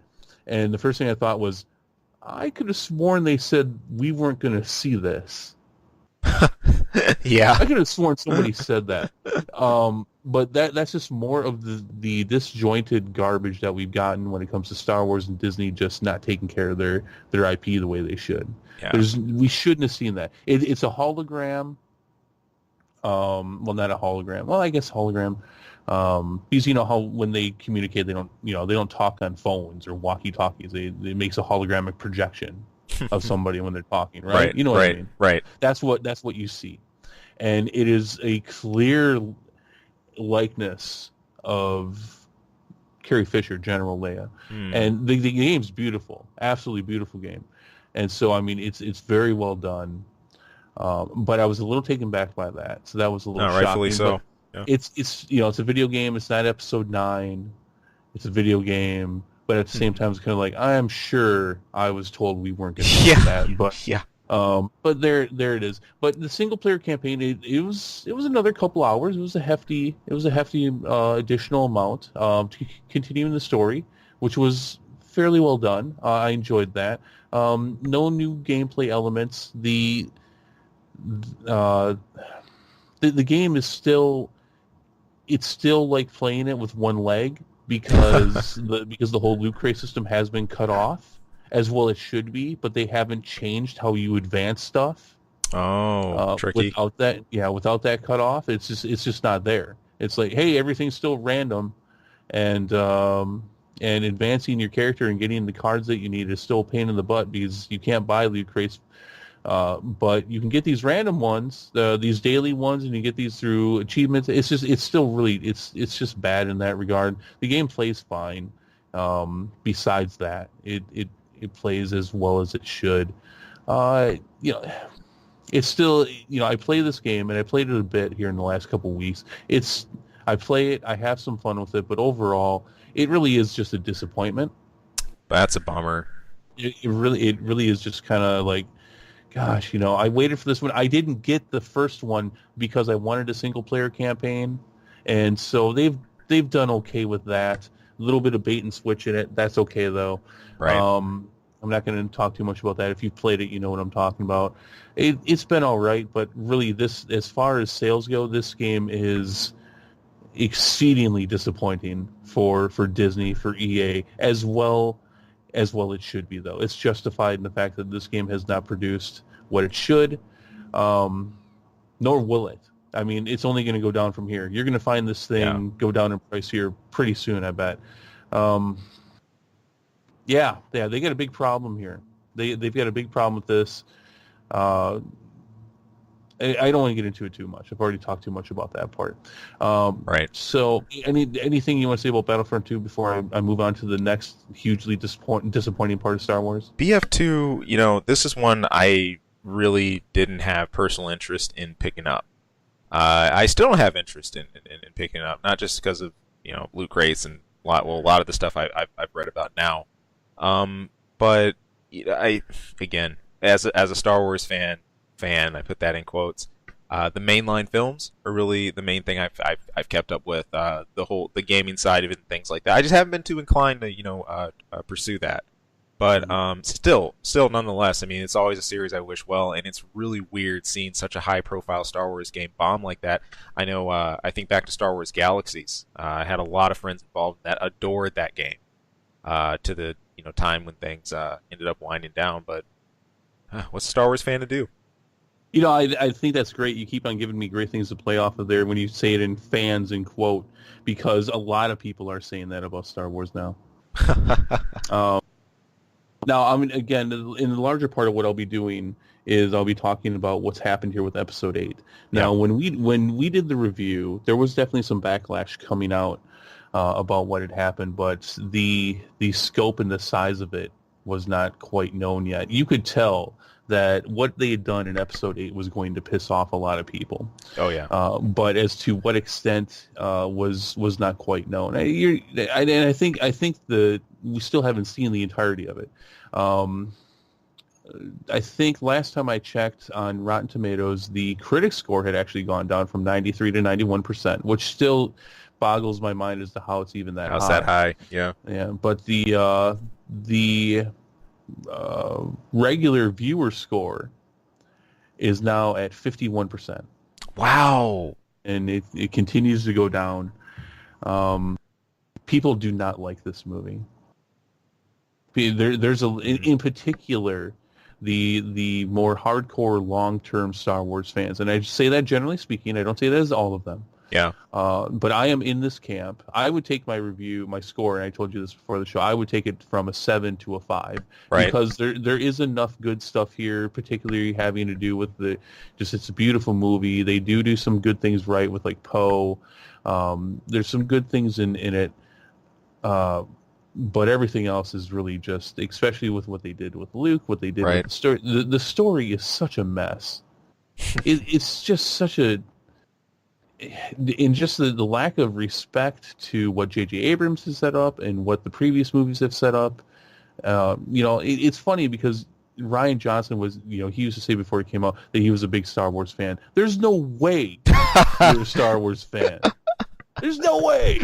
And the first thing I thought was, I could have sworn they said we weren't going to see this. Yeah. I could have sworn somebody said that. But that's just more of the disjointed garbage that we've gotten when it comes to Star Wars and Disney just not taking care of their IP the way they should. Yeah. We shouldn't have seen that. It's a hologram. Well, not a hologram. Well, I guess hologram. Because you know how when they communicate, they don't talk on phones or walkie-talkies. It makes a hologramic projection of somebody when they're talking, right? Right. You know what I mean? Right. That's what you see, and it is a clear likeness of Carrie Fisher, General Leia, and the game's beautiful, absolutely beautiful game, and so I mean it's very well done, but I was a little taken back by that, so that was a little shocking. Rightfully so. Yeah. It's it's a video game. It's not Episode 9. It's a video game, but at the same time, it's kind of like I am sure I was told we weren't going to do that, but yeah. But there it is. But the single player campaign, it was another couple hours. It was a hefty additional amount to continue in the story, which was fairly well done. I enjoyed that. No new gameplay elements. The game is still like playing it with one leg because the whole loot crate system has been cut off. As well it should be, but they haven't changed how you advance stuff. Oh, tricky. Without that cutoff, it's just not there. It's like, hey, everything's still random, and advancing your character and getting the cards that you need is still a pain in the butt because you can't buy loot crates. But you can get these random ones, these daily ones, and you get these through achievements. It's just bad in that regard. The game plays fine. Besides that, it plays as well as it should. It's still, I play this game, and I played it a bit here in the last couple of weeks. I play it, I have some fun with it, but overall, it really is just a disappointment. That's a bummer. It really is just kind of like, gosh, I waited for this one. I didn't get the first one because I wanted a single player campaign, and so they've done okay with that. A little bit of bait and switch in it. That's okay though. Right. I'm not going to talk too much about that. If you've played it, you know what I'm talking about. It's been all right, but really, as far as sales go, this game is exceedingly disappointing for Disney, for EA, as well it should be, though. It's justified in the fact that this game has not produced what it should, nor will it. I mean, it's only going to go down from here. You're going to find this thing go down in price here pretty soon, I bet. They got a big problem here. They've got a big problem with this. I don't want to get into it too much. I've already talked too much about that part. Right. So, anything you want to say about Battlefront 2 before I move on to the next hugely disappointing part of Star Wars? BF2, this is one I really didn't have personal interest in picking up. I still don't have interest in picking it up, not just because of loot crates and a lot of the stuff I've read about now. But again, as a Star Wars fan, I put that in quotes. The mainline films are really the main thing I've kept up with. The gaming side of it and things like that. I just haven't been too inclined to pursue that. But still, nonetheless, I mean, it's always a series I wish well, and it's really weird seeing such a high-profile Star Wars game bomb like that. I know, I think back to Star Wars Galaxies. I had a lot of friends involved that adored that game to the time when things ended up winding down. But what's a Star Wars fan to do? I think that's great. You keep on giving me great things to play off of there when you say it in fans and quote, because a lot of people are saying that about Star Wars now. Now, I mean, again, in the larger part of what I'll be doing is I'll be talking about what's happened here with Episode 8. Now, when we did the review, there was definitely some backlash coming out about what had happened, but the scope and the size of it was not quite known yet. You could tell that what they had done in Episode 8 was going to piss off a lot of people. Oh, yeah. But as to what extent was not quite known. I think we still haven't seen the entirety of it. Um, I think last time I checked on Rotten Tomatoes, the critic score had actually gone down from 93 to 91%, which still boggles my mind as to how it's even that How's high. that high? Yeah. Yeah, but the regular viewer score is now at 51%, Wow. and it continues to go down. People do not like this movie. There's in particular the more hardcore long-term Star Wars fans, and I say that generally speaking. I don't say that as all of them. Yeah. But I am in this camp. I would take my score, and I told you this before the show, I would take it from a 7 to a 5. Right. Because there is enough good stuff here, particularly having to do with it's a beautiful movie. They do some good things right with like Poe. There's some good things in it. But everything else is really just, especially with what they did with Luke, what they did with the story. The story is such a mess. It's just such a... In just the lack of respect to what J.J. Abrams has set up and what the previous movies have set up. It's funny because Rian Johnson was, he used to say before he came out that he was a big Star Wars fan. There's no way you're a Star Wars fan. There's no way.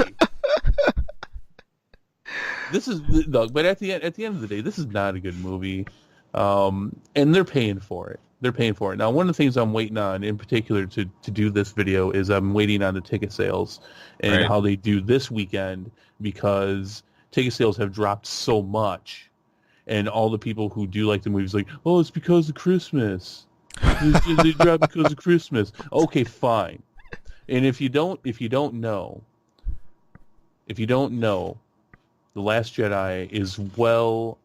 But at the end of the day, this is not a good movie, and they're paying for it. They're paying for it. Now, one of the things I'm waiting on, in particular, to do this video is I'm waiting on the ticket sales and how they do this weekend, because ticket sales have dropped so much, and all the people who do like the movies like, oh, it's because of Christmas. They dropped because of Christmas. Okay, fine. And if you don't know, The Last Jedi is well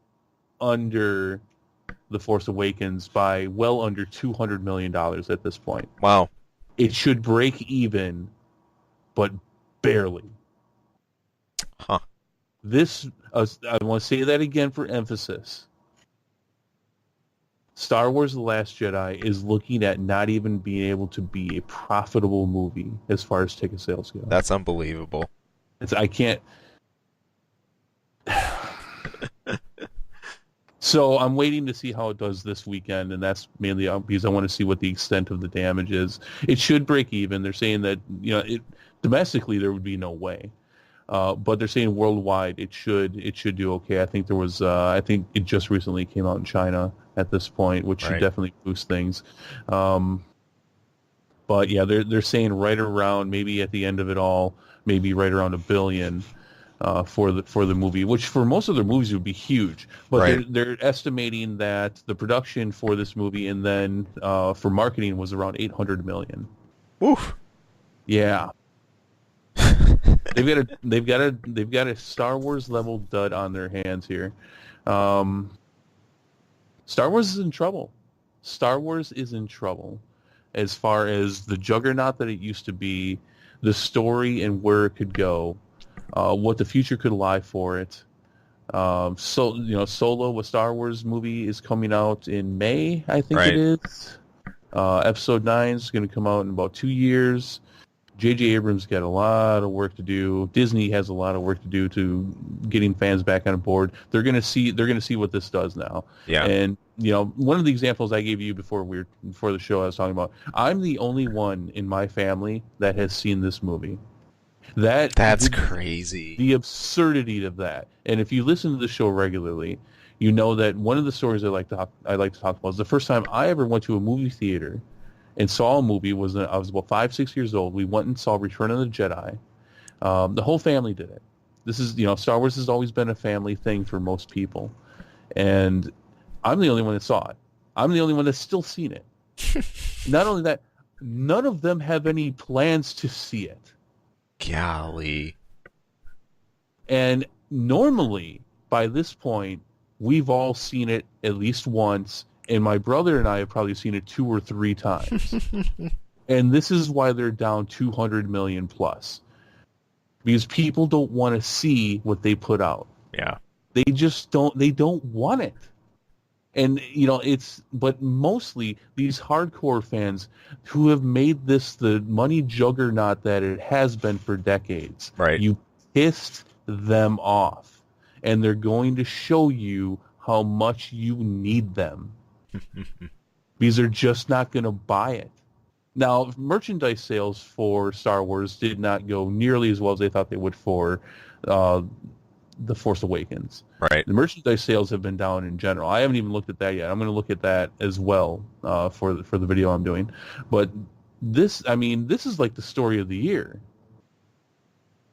under The Force Awakens by well under $200 million at this point. Wow. It should break even, but barely. Huh. I want to say that again for emphasis. Star Wars: The Last Jedi is looking at not even being able to be a profitable movie as far as ticket sales go. That's unbelievable. I can't... So I'm waiting to see how it does this weekend, and that's mainly because I want to see what the extent of the damage is. It should break even. They're saying that domestically there would be no way, but they're saying worldwide it should do okay. I think it just recently came out in China at this point, which should definitely boost things. But yeah, they're saying right around, maybe at the end of it all, maybe right around $1 billion. For the movie, which for most of their movies would be huge, but they're estimating that the production for this movie and then for marketing was around $800 million. Oof. Yeah. they've got a Star Wars level dud on their hands here. Star Wars is in trouble. Star Wars is in trouble as far as the juggernaut that it used to be, the story and where it could go. What the future could lie for it. Solo, a Star Wars movie, is coming out in May, I think it is. Episode 9 is going to come out in about 2 years. J.J. Abrams got a lot of work to do. Disney has a lot of work to do to getting fans back on board. They're going to see what this does now. Yeah. And one of the examples I gave you before the show I was talking about, I'm the only one in my family that has seen this movie. That's crazy. The absurdity of that. And if you listen to the show regularly, you know that one of the stories I like to talk about is the first time I ever went to a movie theater and saw a movie I was about 5-6 years old. We went and saw Return of the Jedi. The whole family did it. This is, Star Wars has always been a family thing for most people. And I'm the only one that saw it. I'm the only one that's still seen it. Not only that, none of them have any plans to see it. Golly. And normally, by this point, we've all seen it at least once, and my brother and I have probably seen it 2 or 3 times. And this is why they're down 200 million plus. Because people don't want to see what they put out. Yeah. They don't want it. And, but mostly these hardcore fans who have made this the money juggernaut that it has been for decades. Right. You pissed them off. and they're going to show you how much you need them because they're just not going to buy it. Now, merchandise sales for Star Wars did not go nearly as well as they thought they would for The Force Awakens. Right. The merchandise sales have been down in general. I haven't even looked at that yet. I'm going to look at that as well for the video I'm doing. But this is like the story of the year.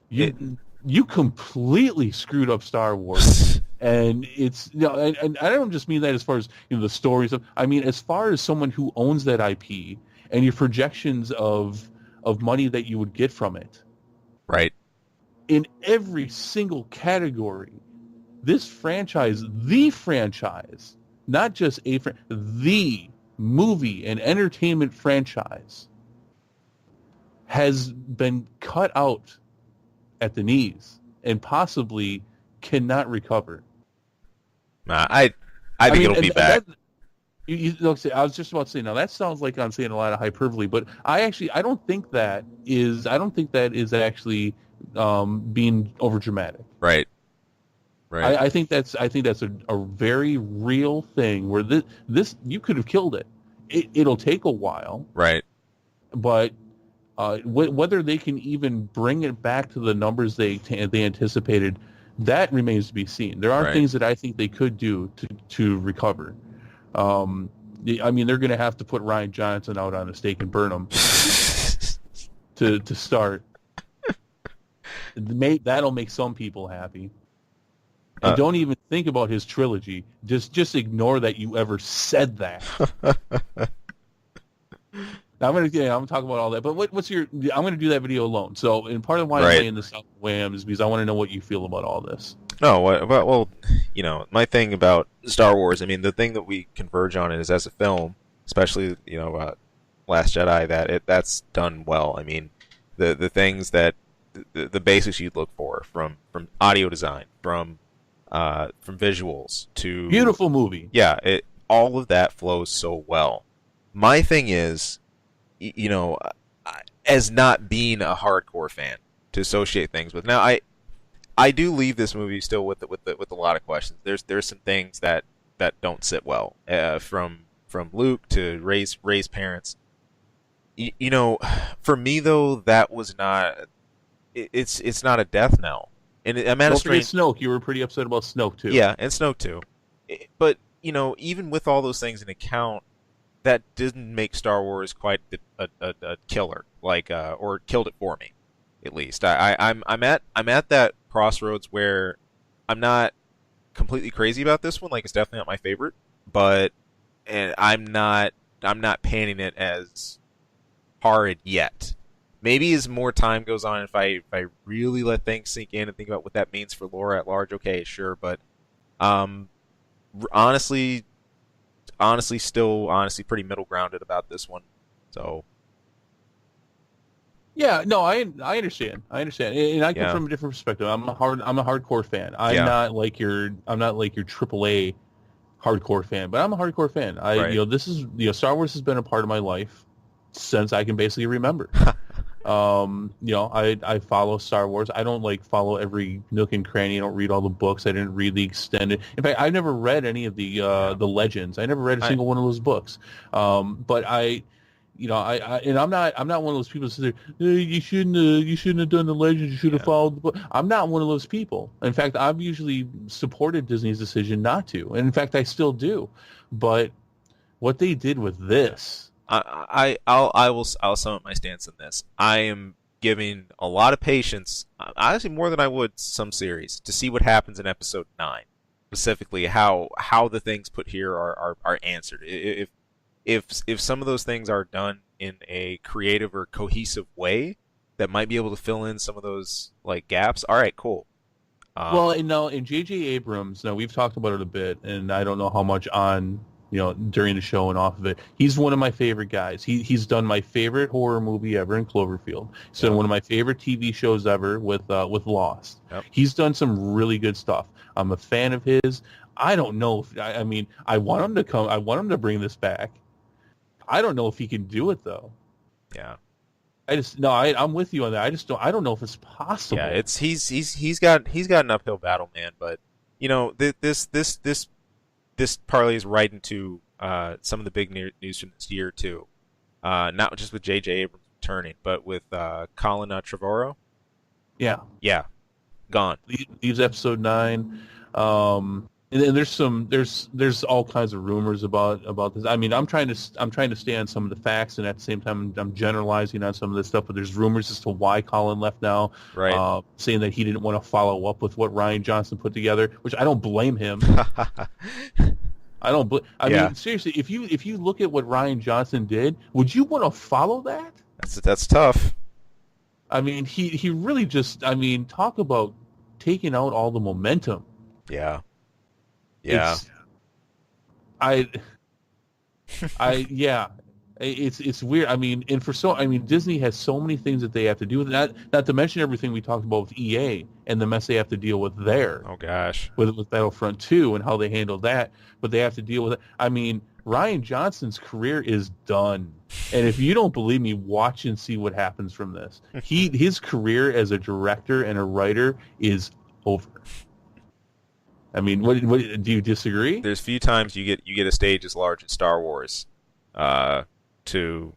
You completely screwed up Star Wars, and it's and I don't just mean that as far as the stories of. I mean as far as someone who owns that IP and your projections of money that you would get from it. Right. In every single category, this franchise, the franchise, not just the movie and entertainment franchise, has been cut out at the knees and possibly cannot recover. I think it'll be back. I was just about to say, now that sounds like I'm saying a lot of hyperbole, but I don't think that is actually being overdramatic. Right. Right. I think that's a very real thing where this you could have killed it. It'll take a while. Right. But whether they can even bring it back to the numbers they anticipated, that remains to be seen. There are things that I think they could do to recover. I mean, they're going to have to put Rian Johnson out on a stake and burn him to start. That'll make some people happy. And don't even think about his trilogy. Just ignore that you ever said that. Now, I'm gonna talk about all that. But what's your? I'm gonna do that video alone. So, and part of why I'm laying this out wham is because I want to know what you feel about all this. No, well, my thing about Star Wars, I mean, the thing that we converge on is as a film, especially Last Jedi, that's done well. I mean, the things that the basics you'd look for from audio design, from visuals to beautiful movie. Yeah, all of that flows so well. My thing is, as not being a hardcore fan to associate things with. Now, I do leave this movie still with a lot of questions. There's some things that don't sit well, from Luke to Rey's parents. For me though, that was not. It's not a death knell. And I'm at a strange. Snoke, you were pretty upset about Snoke too. Yeah, and Snoke too. But even with all those things in account, that didn't make Star Wars quite a killer, or killed it for me, at least. I'm at that crossroads where I'm not completely crazy about this one. Like, it's definitely not my favorite, and I'm not panning it as hard yet. Maybe as more time goes on, if I really let things sink in and think about what that means for Laura at large, okay, sure. But honestly, pretty middle grounded about this one. So yeah, no, I understand, and I come from a different perspective. I'm a hardcore fan. I'm not like your AAA hardcore fan, but I'm a hardcore fan. This is Star Wars has been a part of my life since I can basically remember. I follow Star Wars. I don't follow every nook and cranny. I don't read all the books. I didn't read the extended. In fact, I never read any of the legends. I never read a single one of those books. But I'm not one of those people that say, you shouldn't have done the legends. You should have followed the book. I'm not one of those people. In fact, I've usually supported Disney's decision not to, and in fact, I still do. But what they did with this. I'll sum up my stance on this. I am giving a lot of patience, honestly more than I would some series, to see what happens in episode 9, specifically how the things put here are answered. If some of those things are done in a creative or cohesive way that might be able to fill in some of those gaps, all right, cool. In J.J. Abrams, now we've talked about it a bit, and I don't know how much on during the show and off of it. He's one of my favorite guys. He's done my favorite horror movie ever in Cloverfield. He's done one of my favorite TV shows ever with Lost. Yep. He's done some really good stuff. I'm a fan of his. I don't know if I want him to come. I want him to bring this back. I don't know if he can do it though. Yeah. I'm with you on that. I don't know if it's possible. Yeah, he's got an uphill battle, man, but this parlays right into some of the big news from this year too. Not just with J.J. Abrams returning, but with Colin Trevorrow. Yeah, Yeah, gone. leaves episode 9. And then there's all kinds of rumors about this. I mean, I'm trying to stay on some of the facts, and at the same time, I'm generalizing on some of this stuff. But there's rumors as to why Colin left now, Right. saying that he didn't want to follow up with what Ryan Johnson put together, which I don't blame him. I don't. I Yeah, mean, seriously, if you look at what Ryan Johnson did, would you want to follow that? that's tough. I mean, he really just. I mean, talk about taking out all the momentum. Yeah, yeah, It's I yeah, it's weird. I mean, and I mean, Disney has so many things that they have to do with it. Not to mention everything we talked about with EA and the mess they have to deal with there oh gosh. with Battlefront 2 and how they handled that. But they have to deal with it. I mean, Ryan Johnson's career is done. And if you don't believe me, watch and see what happens from this. His career as a director and a writer is over. I mean, what do you disagree? There's few times you get a stage as large as Star Wars, to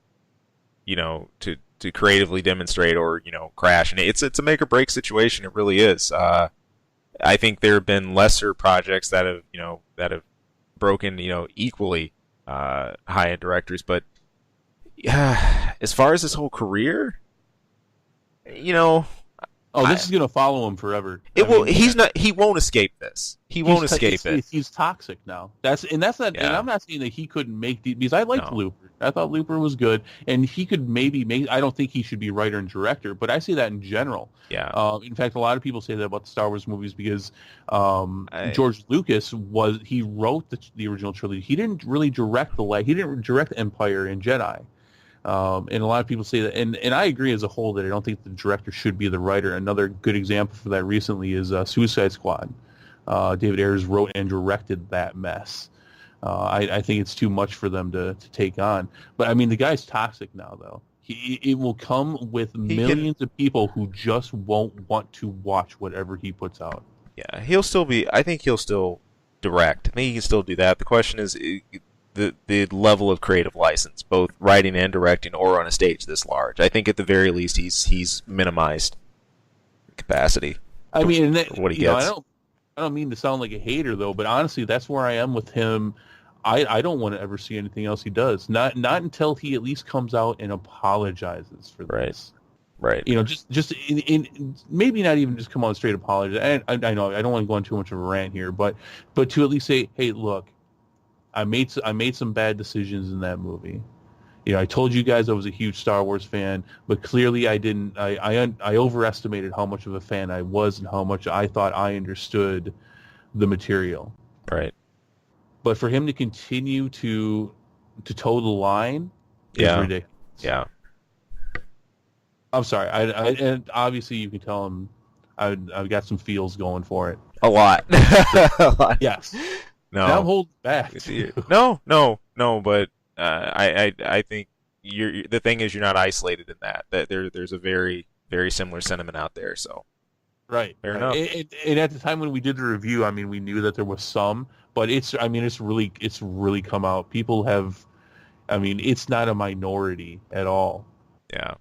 to creatively demonstrate or crash, and it's a make or break situation. It really is. I think there have been lesser projects that have broken equally high end directors, but as far as his whole career, Oh, this is gonna follow him forever. it I will. mean, He's not. He won't escape this. He won't escape it. He's toxic now. That's not. And Yeah. I'm not saying that he couldn't make because I liked No. Looper. I thought Looper was good, and he could maybe make. I don't think he should be writer and director, but I say that in general. Yeah. In fact, a lot of people say that about the Star Wars movies because I- George Lucas he wrote the original trilogy. He didn't really direct he didn't direct Empire and Jedi. And a lot of people say that, and I agree as a whole that I don't think the director should be the writer. Another good example for that recently is Suicide Squad. David Ayers wrote and directed that mess. I think it's too much for them to take on. But I mean, the guy's toxic now, though. It will come with millions of people who just won't want to watch whatever he puts out. Yeah, he'll still be. I think he'll still direct. I think he can still do that. The question is the level of creative license, both writing and directing, or on a stage this large. I think at the very least he's minimized capacity. I mean, and for what he I gets. don't mean to sound like a hater though, but honestly, that's where I am with him. I don't want to ever see anything else he does. Not until he at least comes out and apologizes for this. Right. Just in maybe not even just come out straight apologize. I know I don't want to go on too much of a rant here, but to at least say, hey, look, I made some bad decisions in that movie. I told you guys I was a huge Star Wars fan, but clearly I didn't. I overestimated how much of a fan I was and how much I thought I understood the material. Right. But for him to continue to toe the line is Yeah. ridiculous. Yeah. I'm sorry. And obviously you can tell him I've got some feels going for it. A lot. A lot. Yes. No. And I'm holding back. No. But I think the thing is you're not isolated in that. That there's a very very similar sentiment out there. So Right. Fair enough. And at the time when we did the review, I mean, we knew that there was some, but it's really come out. People have, I mean, it's not a minority at all. yeah,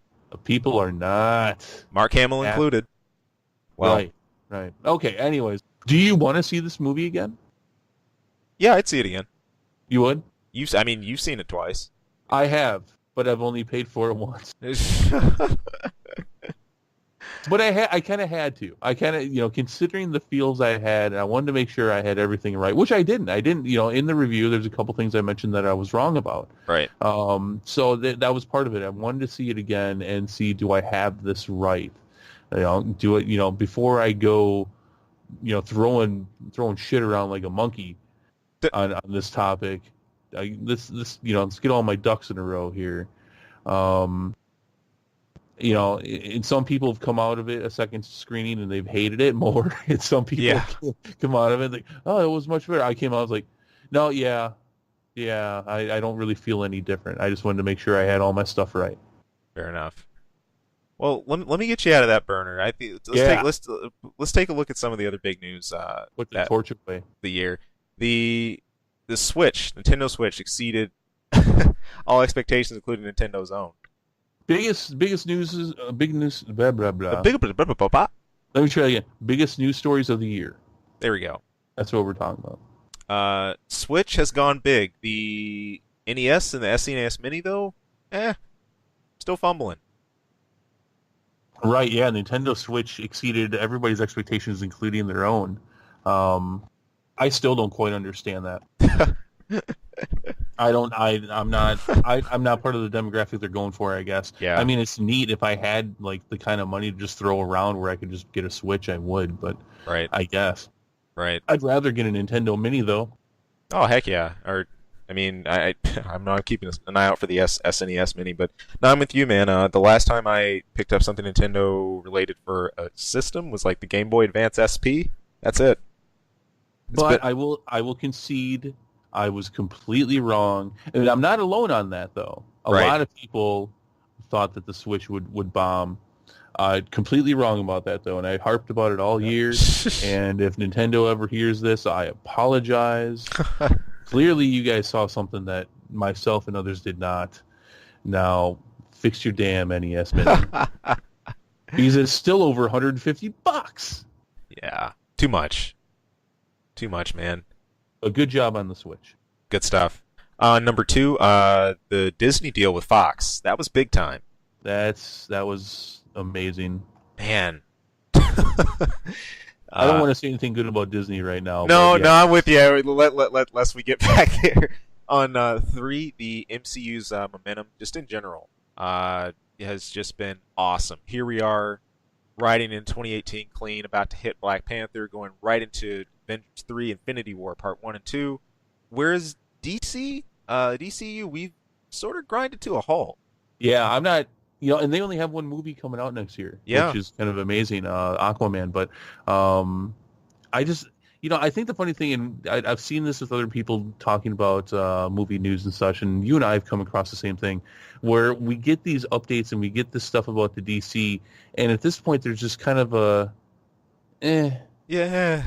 People are not. Mark Hamill included. Well, Right. Okay. Anyways, do you want to see this movie again? yeah, I'd see it again. You would? You've seen it twice. I have, but I've only paid for it once. But I kind of had to. I kind of, considering the feels I had, and I wanted to make sure I had everything right, which I didn't. In the review, there's a couple things I mentioned that I was wrong about. Right. So that was part of it. I wanted to see it again and see, do I have this right? Do it, before I go, throwing shit around like a monkey on this topic. Let's get all my ducks in a row here. And some people have come out of it a second screening and they've hated it more. And some people come out of it like, oh, it was much better. I came out, I was like, no, yeah, I don't really feel any different. I just wanted to make sure I had all my stuff right. Fair enough. Well, let me get you out of that burner. I think Yeah, let's take a look at some of the other big news put the that torch away. the year. The the Switch, Nintendo Switch exceeded all expectations, including Nintendo's own. Biggest news is big news. Blah blah blah. Big, Let me try again. Biggest news stories of the year. there we go. That's what we're talking about. Switch has gone big. The NES and the SNES Mini, though, still fumbling. Right, yeah, Nintendo Switch exceeded everybody's expectations, including their own. I still don't quite understand that. I don't. I'm not. I'm not part of the demographic they're going for, I guess. Yeah. I mean, it's neat. If I had like the kind of money to just throw around where I could just get a Switch, I would. But Right, I guess right. I'd rather get a Nintendo Mini though. Oh heck yeah! Or, I mean, I'm not keeping an eye out for the SNES Mini, but no, I'm with you, man. The last time I picked up something Nintendo related for a system was like the Game Boy Advance SP. That's it. But I will concede I was completely wrong, and I'm not alone on that though. A Right. lot of people thought that the Switch would bomb. Completely wrong about that though, and I harped about it all year. And if Nintendo ever hears this, I apologize. Clearly, you guys saw something that myself and others did not. Now, fix your damn NES Mini because it's still over $150. Yeah, too much. Too much, man. A good job on the Switch. Good stuff. Number two, the Disney deal with Fox. That was big time. That was amazing. Man. I don't want to say anything good about Disney right now. No, but yeah. no, I'm with you. Lest we get back there. On three, the MCU's momentum, just in general, has just been awesome. Here we are, riding in 2018 clean, about to hit Black Panther, going right into Avengers 3, Infinity War Part 1 and 2. Whereas DCU, we've sort of grinded to a halt. Yeah, I'm not. And they only have one movie coming out next year, Yeah. which is kind of amazing, Aquaman. But I just, I think the funny thing, and I've seen this with other people talking about movie news and such, and you and I have come across the same thing, where we get these updates and we get this stuff about the DC, and at this point, there's just kind of a, Yeah.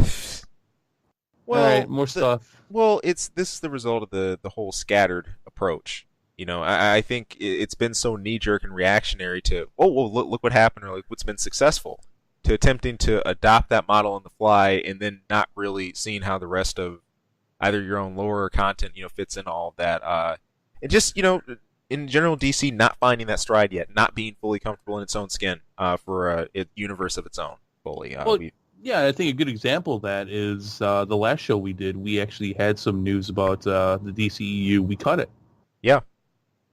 all right, more stuff. Well, this is the result of the whole scattered approach. I think it's been so knee-jerk and reactionary to, oh, well, look what happened, or like what's been successful, to attempting to adopt that model on the fly and then not really seeing how the rest of either your own lore or content, fits in all of that. And just, in general, DC not finding that stride yet, not being fully comfortable in its own skin for a universe of its own fully. Yeah, I think a good example of that is the last show we did. We actually had some news about the DCEU. We cut it. Yeah.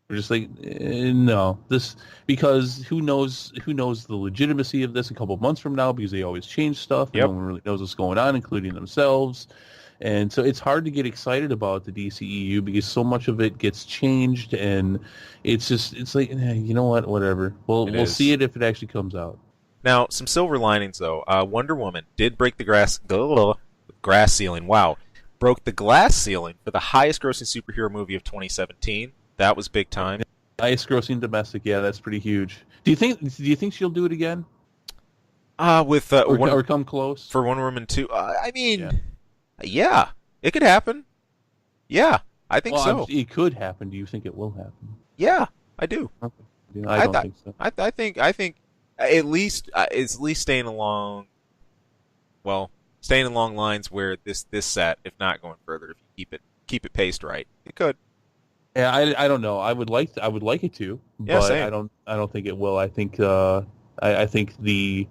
We're just like, no, this, because who knows the legitimacy of this a couple of months from now, because they always change stuff. And Yep. no one really knows what's going on, including themselves. And so it's hard to get excited about the DCEU because so much of it gets changed, and it's like, you know what, whatever. We'll see it if it actually comes out. Now, some silver linings, though. Wonder Woman did break the glass ceiling. Wow. Broke the glass ceiling for the highest grossing superhero movie of 2017. That was big time. Highest grossing domestic, yeah, that's pretty huge. Do you think she'll do it again? Or Come close? for Wonder Woman 2. I mean, yeah, it could happen. Yeah, I think so. It could happen. Do you think it will happen? Yeah, I do. Okay. I don't think so. I think at least staying along. Well, staying along lines where this set, if not going further, if you keep it paced right, it could. Yeah, I don't know. I would like it to, Yeah, but same. I don't think it will. I think I think the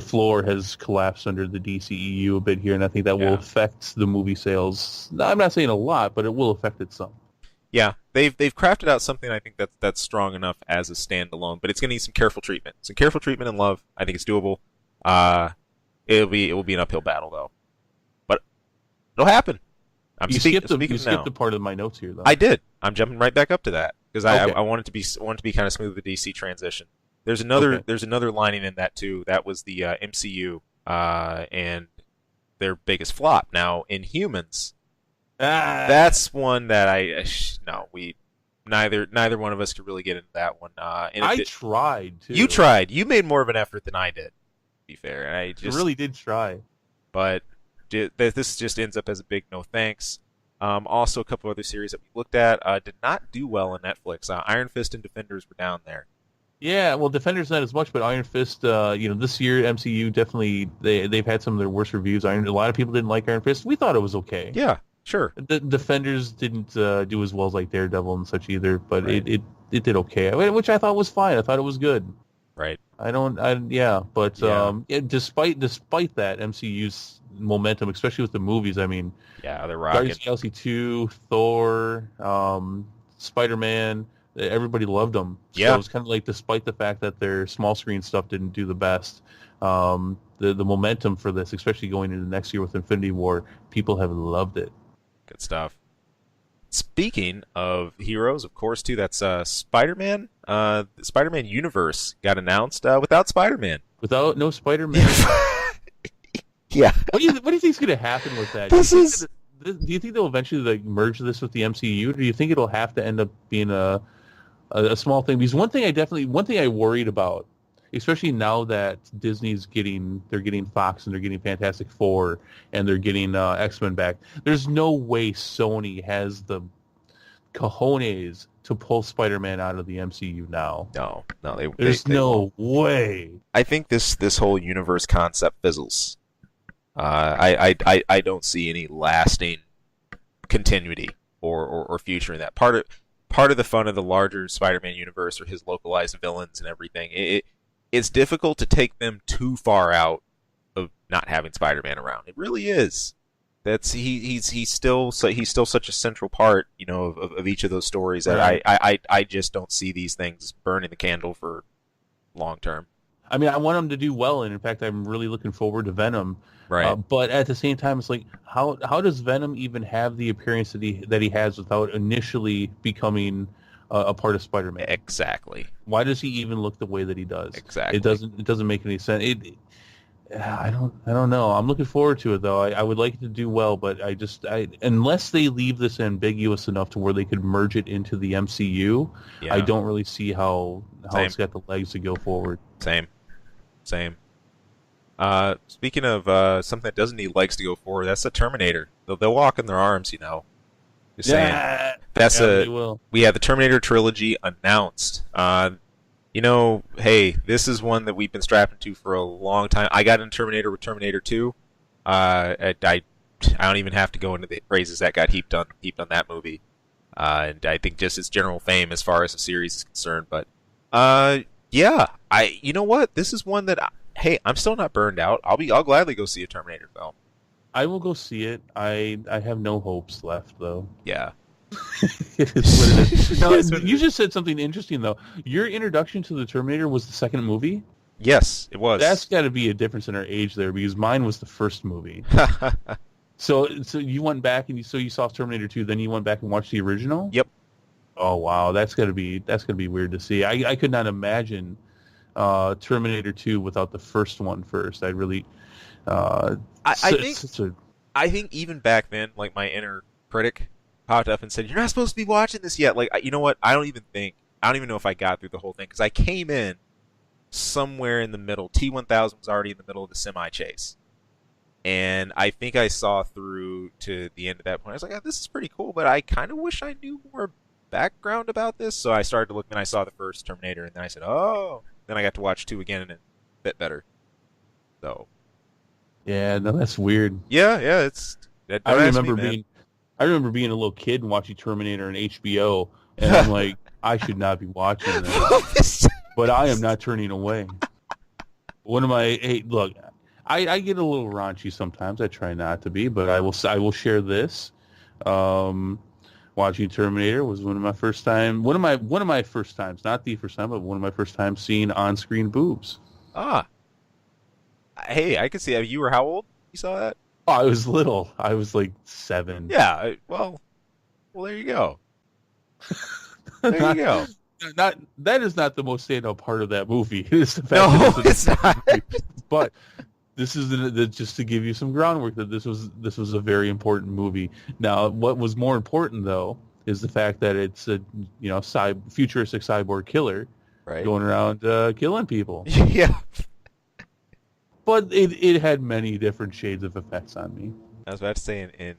floor has collapsed under the DCEU a bit here, and I think that will affect the movie sales. I'm not saying a lot, but it will affect it some. Yeah, they've crafted out something I think that's strong enough as a standalone, but it's going to need some careful treatment. Some careful treatment and love. I think it's doable. It will be an uphill battle though, but it'll happen. You skipped now. a part of my notes here, though. I did. I'm jumping right back up to that because Okay. I want it to be kind of smooth with the DC transition. There's another lining in that too. That was the MCU and their biggest flop. Now, Inhumans, that's one that neither one of us could really get into that one. I tried You too. tried. You made more of an effort than I did. To be fair, I I really did try. but this just ends up as a big no thanks. Also, a couple other series that we looked at did not do well on Netflix. Iron Fist and Defenders were down there. Yeah, well, Defenders not as much, but Iron Fist. This year MCU definitely they've had some of their worst reviews. A lot of people didn't like Iron Fist. We thought it was okay. Yeah, sure. The Defenders didn't do as well as like Daredevil and such either, but Right. it did okay, which I thought was fine. I thought it was good. Right. Despite that, MCU's momentum, especially with the movies, I mean, Yeah, they're Guardians rocking. of the Galaxy 2, Thor, Spider-Man, everybody loved them. Yeah. So it's kind of like, despite the fact that their small screen stuff didn't do the best, the momentum for this, especially going into next year with Infinity War, people have loved it. Good stuff. Speaking of heroes, of course, too, that's Spider-Man. The Spider-Man universe got announced without Spider-Man. Without no Spider-Man, Yeah. what do you think's going to happen with that? This do you is- think do you think they'll eventually like merge this with the MCU? Or do you think it'll have to end up being a small thing? Because one thing I worried about, especially now that they're getting Fox and they're getting Fantastic Four and they're getting X-Men back. There's no way Sony has the cojones to pull Spider-Man out of the MCU now. No, There's no won't. way. I think this whole universe concept fizzles. I don't see any lasting continuity or future in that. Part of the fun of the larger Spider-Man universe are his localized villains and everything. It's difficult to take them too far out of not having Spider-Man around. It really is. He's still such a central part, of each of those stories that Right. I just don't see these things burning the candle for long term. I mean, I want him to do well, and in fact, I'm really looking forward to Venom. Right. But at the same time, it's like, how does Venom even have the appearance that he has without initially becoming a part of Spider-Man? Exactly. Why does he even look the way that he does? Exactly. It doesn't make any sense. I don't know. I'm looking forward to it though. I would like it to do well, but unless they leave this ambiguous enough to where they could merge it into the MCU, Yeah. I don't really see how Same. it's got the legs to go forward. Same. Speaking of something that doesn't need legs to go forward, that's the Terminator. They'll walk in their arms, Just saying. That's they will. We have the Terminator trilogy announced. Hey, this is one that we've been strapping to for a long time. I got in Terminator with Terminator 2. I don't even have to go into the phrases that got heaped on that movie. And I think just its general fame as far as the series is concerned. But yeah, you know what? This is one that hey, I'm still not burned out. I'll gladly go see a Terminator film. I will go see it. I have no hopes left though. Yeah. It is what it is. No, It is what it you is. just said something interesting though. Your introduction to the Terminator was the second movie. Yes, it was. That's got to be a difference in our age there, because mine was the first movie. So you went back and you saw Terminator 2, then you went back and watched the original? Yep. Oh wow, that's gonna be weird to see. I could not imagine Terminator 2 without the first one first. I really I think even back then, like, my inner critic popped up and said, "You're not supposed to be watching this yet." Like, you know what? I don't even know if I got through the whole thing because I came in somewhere in the middle. T-1000 was already in the middle of the semi chase, and I think I saw through to the end of that point. I was like, "Oh, this is pretty cool," but I kind of wish I knew more background about this. So I started to look, and I saw the first Terminator, and then I said, "Oh." Then I got to watch 2 again, and it bit better. So yeah, no, that's weird. yeah, I remember being a little kid and watching Terminator on HBO, and I'm like, I should not be watching this, but I am not turning away. Look, I get a little raunchy sometimes. I try not to be, but I will share this. Watching Terminator was one of my first times, not the first time, but one of my first times seeing on-screen boobs. Ah, hey, I can see that. You were how old? You saw that? Oh, I was little. I was like 7. Yeah. Well, there you go. There you go. That is not the most standout part of that movie. It is the fact No, that it's not. But this is just to give you some groundwork that this was a very important movie. Now, what was more important though is the fact that it's a futuristic cyborg killer Right. going around killing people. Yeah. But it had many different shades of effects on me. I was about to say, in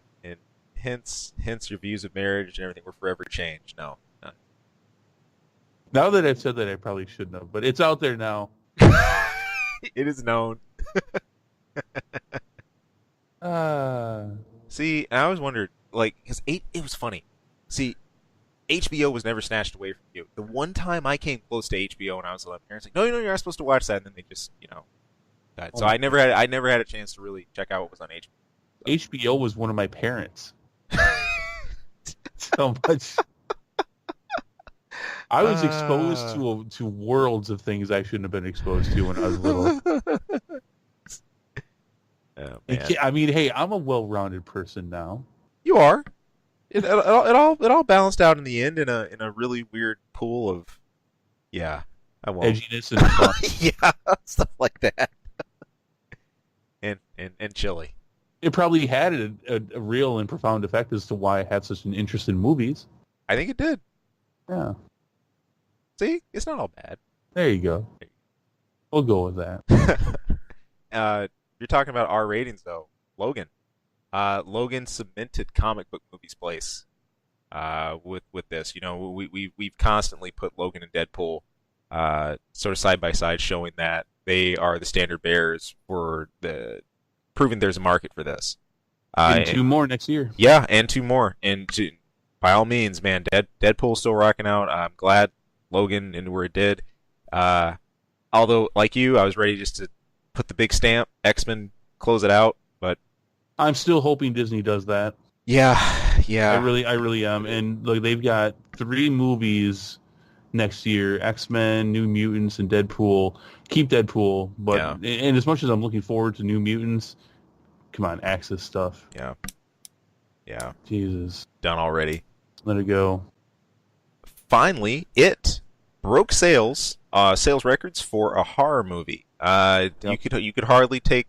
hence your views of marriage and everything were forever changed. No. No. Now that I've said that, I probably shouldn't have, but it's out there now. It is known. Uh, See, I always wondered, like, because it was funny. See, HBO was never snatched away from you. The one time I came close to HBO when I was 11, parents like, no, you're not supposed to watch that, and then they just, died. So I never had a chance to really check out what was on HBO. HBO was one of my parents. So much. I was exposed to worlds of things I shouldn't have been exposed to when I was little. Oh, man. I mean, hey, I'm a well-rounded person now. You are. It all balanced out in the end in a really weird pool of, yeah, I won't. Edginess and fun. Yeah, stuff like that. and chili. It probably had a real and profound effect as to why I had such an interest in movies. I think it did. Yeah. See, it's not all bad. There you go. We'll go with that. You're talking about R ratings though. Logan. Logan cemented comic book movies' place. With this, we've constantly put Logan and Deadpool, sort of side by side, showing that they are the standard bearers for proving there's a market for this. And two more next year. Yeah, and two more. And by all means, man, Deadpool's still rocking out. I'm glad Logan ended where it did. Although, like you, I was ready just to put the big stamp, X-Men, close it out. But I'm still hoping Disney does that. Yeah. I really am. And look, they've got 3 movies next year: X-Men, New Mutants, and Deadpool. Keep Deadpool, but and as much as I'm looking forward to New Mutants, come on, Axis stuff. Yeah. Jesus. Done already. Let it go. Finally, it broke sales records for a horror movie. You could hardly take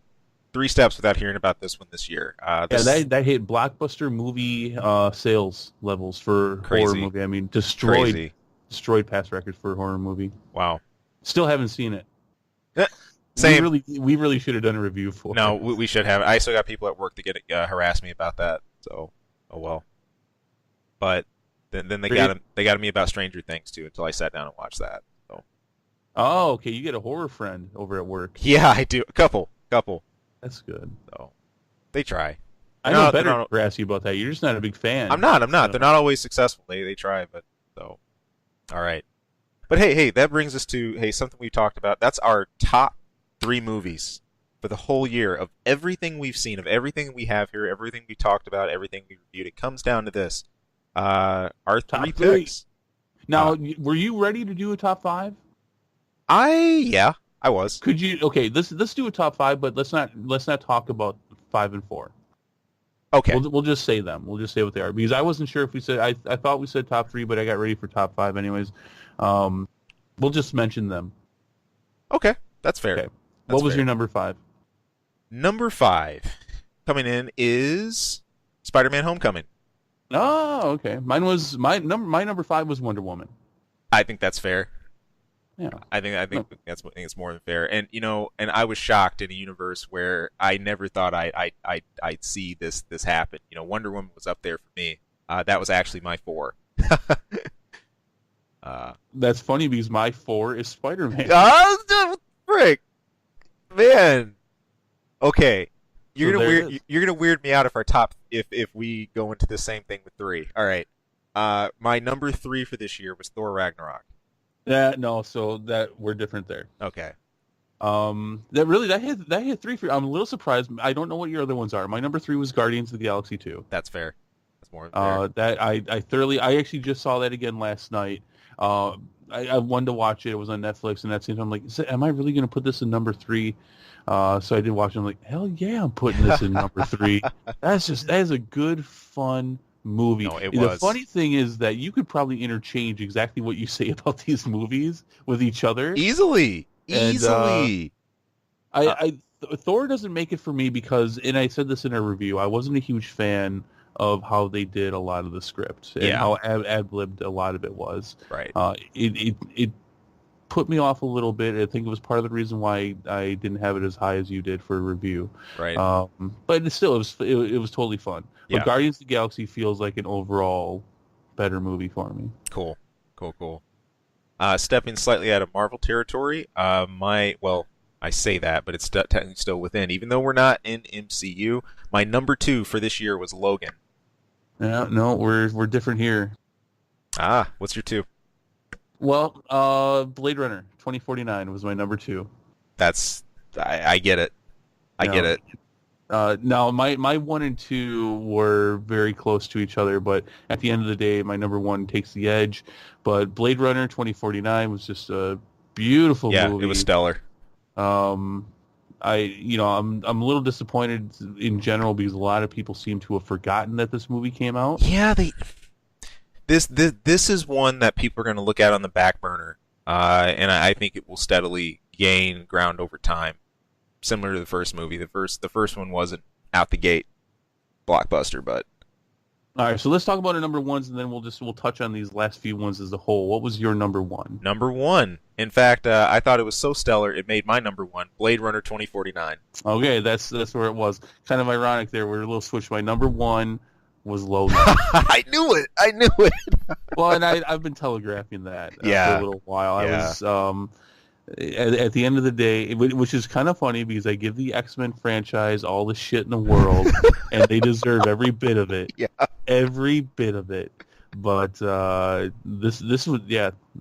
3 steps without hearing about this one this year. That hit blockbuster movie sales levels for horror movie. I mean, destroyed past records for a horror movie. Wow. Still haven't seen it. Same. We really should have done a review for it. No, we should have. I still got people at work to get harass me about that. So, oh well. But then they got me about Stranger Things too until I sat down and watched that. So. Oh, okay. You get a horror friend over at work. Yeah, I do. A couple. That's good. So they try. I know better to harass you about that. You're just not a big fan. I'm not. They're not always successful. They try, but so. All right. But hey, that brings us to something we talked about. That's our top 3 movies for the whole year of everything we've seen, of everything we have here, everything we talked about, everything we reviewed. It comes down to this. Our top 3 picks. Now, were you ready to do a top 5? I was. Could you? Okay, let's do a top 5, but let's not talk about 5 and 4. Okay. We'll just say them. We'll just say what they are, because I wasn't sure if we said. I thought we said top 3, but I got ready for top 5 anyways. We'll just mention them. Okay, that's fair. Okay. What was your number 5? Number 5 coming in is Spider-Man: Homecoming. Oh, okay. My number 5 was Wonder Woman. I think that's fair. Yeah. I think it's more than fair. And and I was shocked in a universe where I never thought I'd see this happen. Wonder Woman was up there for me. That was actually my 4. That's funny because my 4 is Spider-Man. Frick, man. Okay, you're gonna weird me out if we go into the same thing with 3. All right. My number 3 for this year was Thor Ragnarok. So that we're different there. Okay. That hit 3 for. I'm a little surprised. I don't know what your other ones are. My number 3 was Guardians of the Galaxy 2. That's fair. That's more fair. That I actually just saw that again last night. I wanted to watch it. It was on Netflix, and that same time I'm like, am I really going to put this in number 3? So I did watch it. I'm like, hell yeah, I'm putting this in number 3. That is a good, fun movie. No, it was. The funny thing is that you could probably interchange exactly what you say about these movies with each other easily. Thor doesn't make it for me because, and I said this in a review, I wasn't a huge fan of how they did a lot of the script and Yeah. how ad-libbed a lot of it was. Right. It put me off a little bit. I think it was part of the reason why I didn't have it as high as you did for a review. Right. But it was totally fun. But Yeah. Guardians of the Galaxy feels like an overall better movie for me. Cool. Cool. Cool. Stepping slightly out of Marvel territory, I say that, but it's technically still within. Even though we're not in MCU, my number 2 for this year was Logan. Yeah, no, we're different here. What's your 2? Well, Blade Runner 2049 was my number 2. I get it. I get it. Now, my 1 and 2 were very close to each other, but at the end of the day, my number 1 takes the edge. But Blade Runner 2049 was just a beautiful movie. Yeah, it was stellar. I'm a little disappointed in general because a lot of people seem to have forgotten that this movie came out. Yeah, this is one that people are going to look at on the back burner, and I think it will steadily gain ground over time. Similar to the first movie, the first one wasn't out the gate blockbuster, but all right. So let's talk about our number ones, and then we'll touch on these last few ones as a whole. What was your number 1? Number 1, in fact, I thought it was so stellar it made my number 1, Blade Runner 2049. Okay, that's where it was. Kind of ironic there. We're a little switched. My number 1 was Logan. I knew it. Well, and I've been telegraphing that for a little while. Yeah. I was at the end of the day, which is kind of funny because I give the X-Men franchise all the shit in the world, and they deserve every bit of it. Yeah. Every bit of it. But this was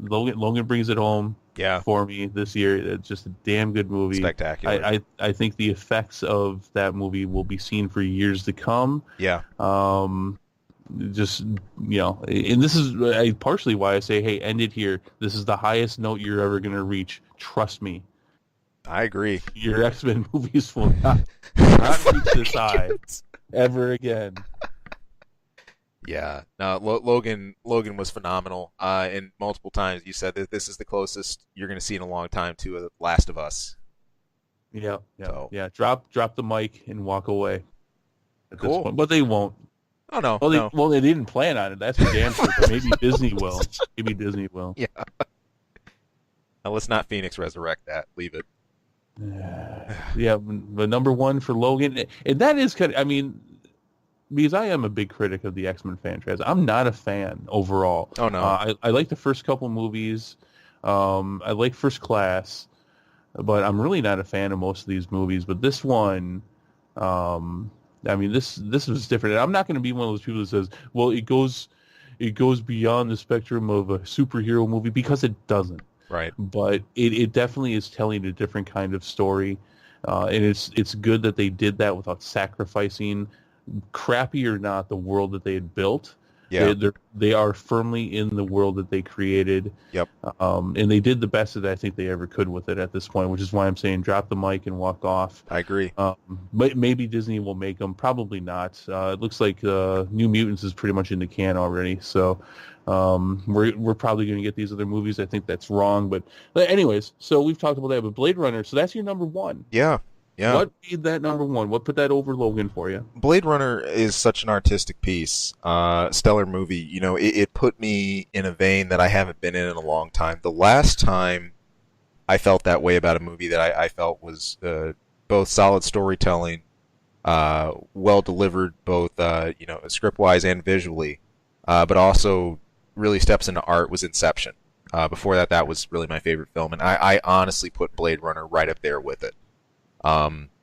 Logan brings it home. Yeah. For me this year. It's just a damn good movie. Spectacular. I think the effects of that movie will be seen for years to come. Yeah. Just, and this is partially why I say, hey, end it here. This is the highest note you're ever going to reach. Trust me. I agree. Your X-Men movies will not reach this high ever again. Yeah. No, Logan was phenomenal. And multiple times you said that this is the closest you're going to see in a long time to The Last of Us. Yeah. So. Yeah. Drop the mic and walk away. At Cool. this point. But they won't. Oh no. Well, they didn't plan on it. That's for damn sure. But maybe Disney will. Yeah. Now let's not Phoenix resurrect that. Leave it. Yeah, but number 1 for Logan, and that is kind of, I mean, because I am a big critic of the X-Men franchise. I'm not a fan overall. Oh no. I like the first couple movies. I like First Class, but I'm really not a fan of most of these movies. But this one, this was different. And I'm not going to be one of those people that says, well, it goes beyond the spectrum of a superhero movie, because it doesn't. Right. But it definitely is telling a different kind of story, and it's good that they did that without sacrificing, crappy or not, the world that they had built. Yeah. They are firmly in the world that they created. Yep. And they did the best that I think they ever could with it at this point, which is why I'm saying drop the mic and walk off. I agree. But maybe Disney will make them. Probably not. It looks like New Mutants is pretty much in the can already. So we're probably going to get these other movies. I think that's wrong. But anyways, so we've talked about that. But Blade Runner, so that's your number 1. Yeah. Yeah. What made that number 1? What put that over Logan for you? Blade Runner is such an artistic piece, stellar movie. You know, it put me in a vein that I haven't been in a long time. The last time I felt that way about a movie that I felt was both solid storytelling, well delivered, both script wise and visually, but also really steps into art, was Inception. Before that was really my favorite film, and I honestly put Blade Runner right up there with it.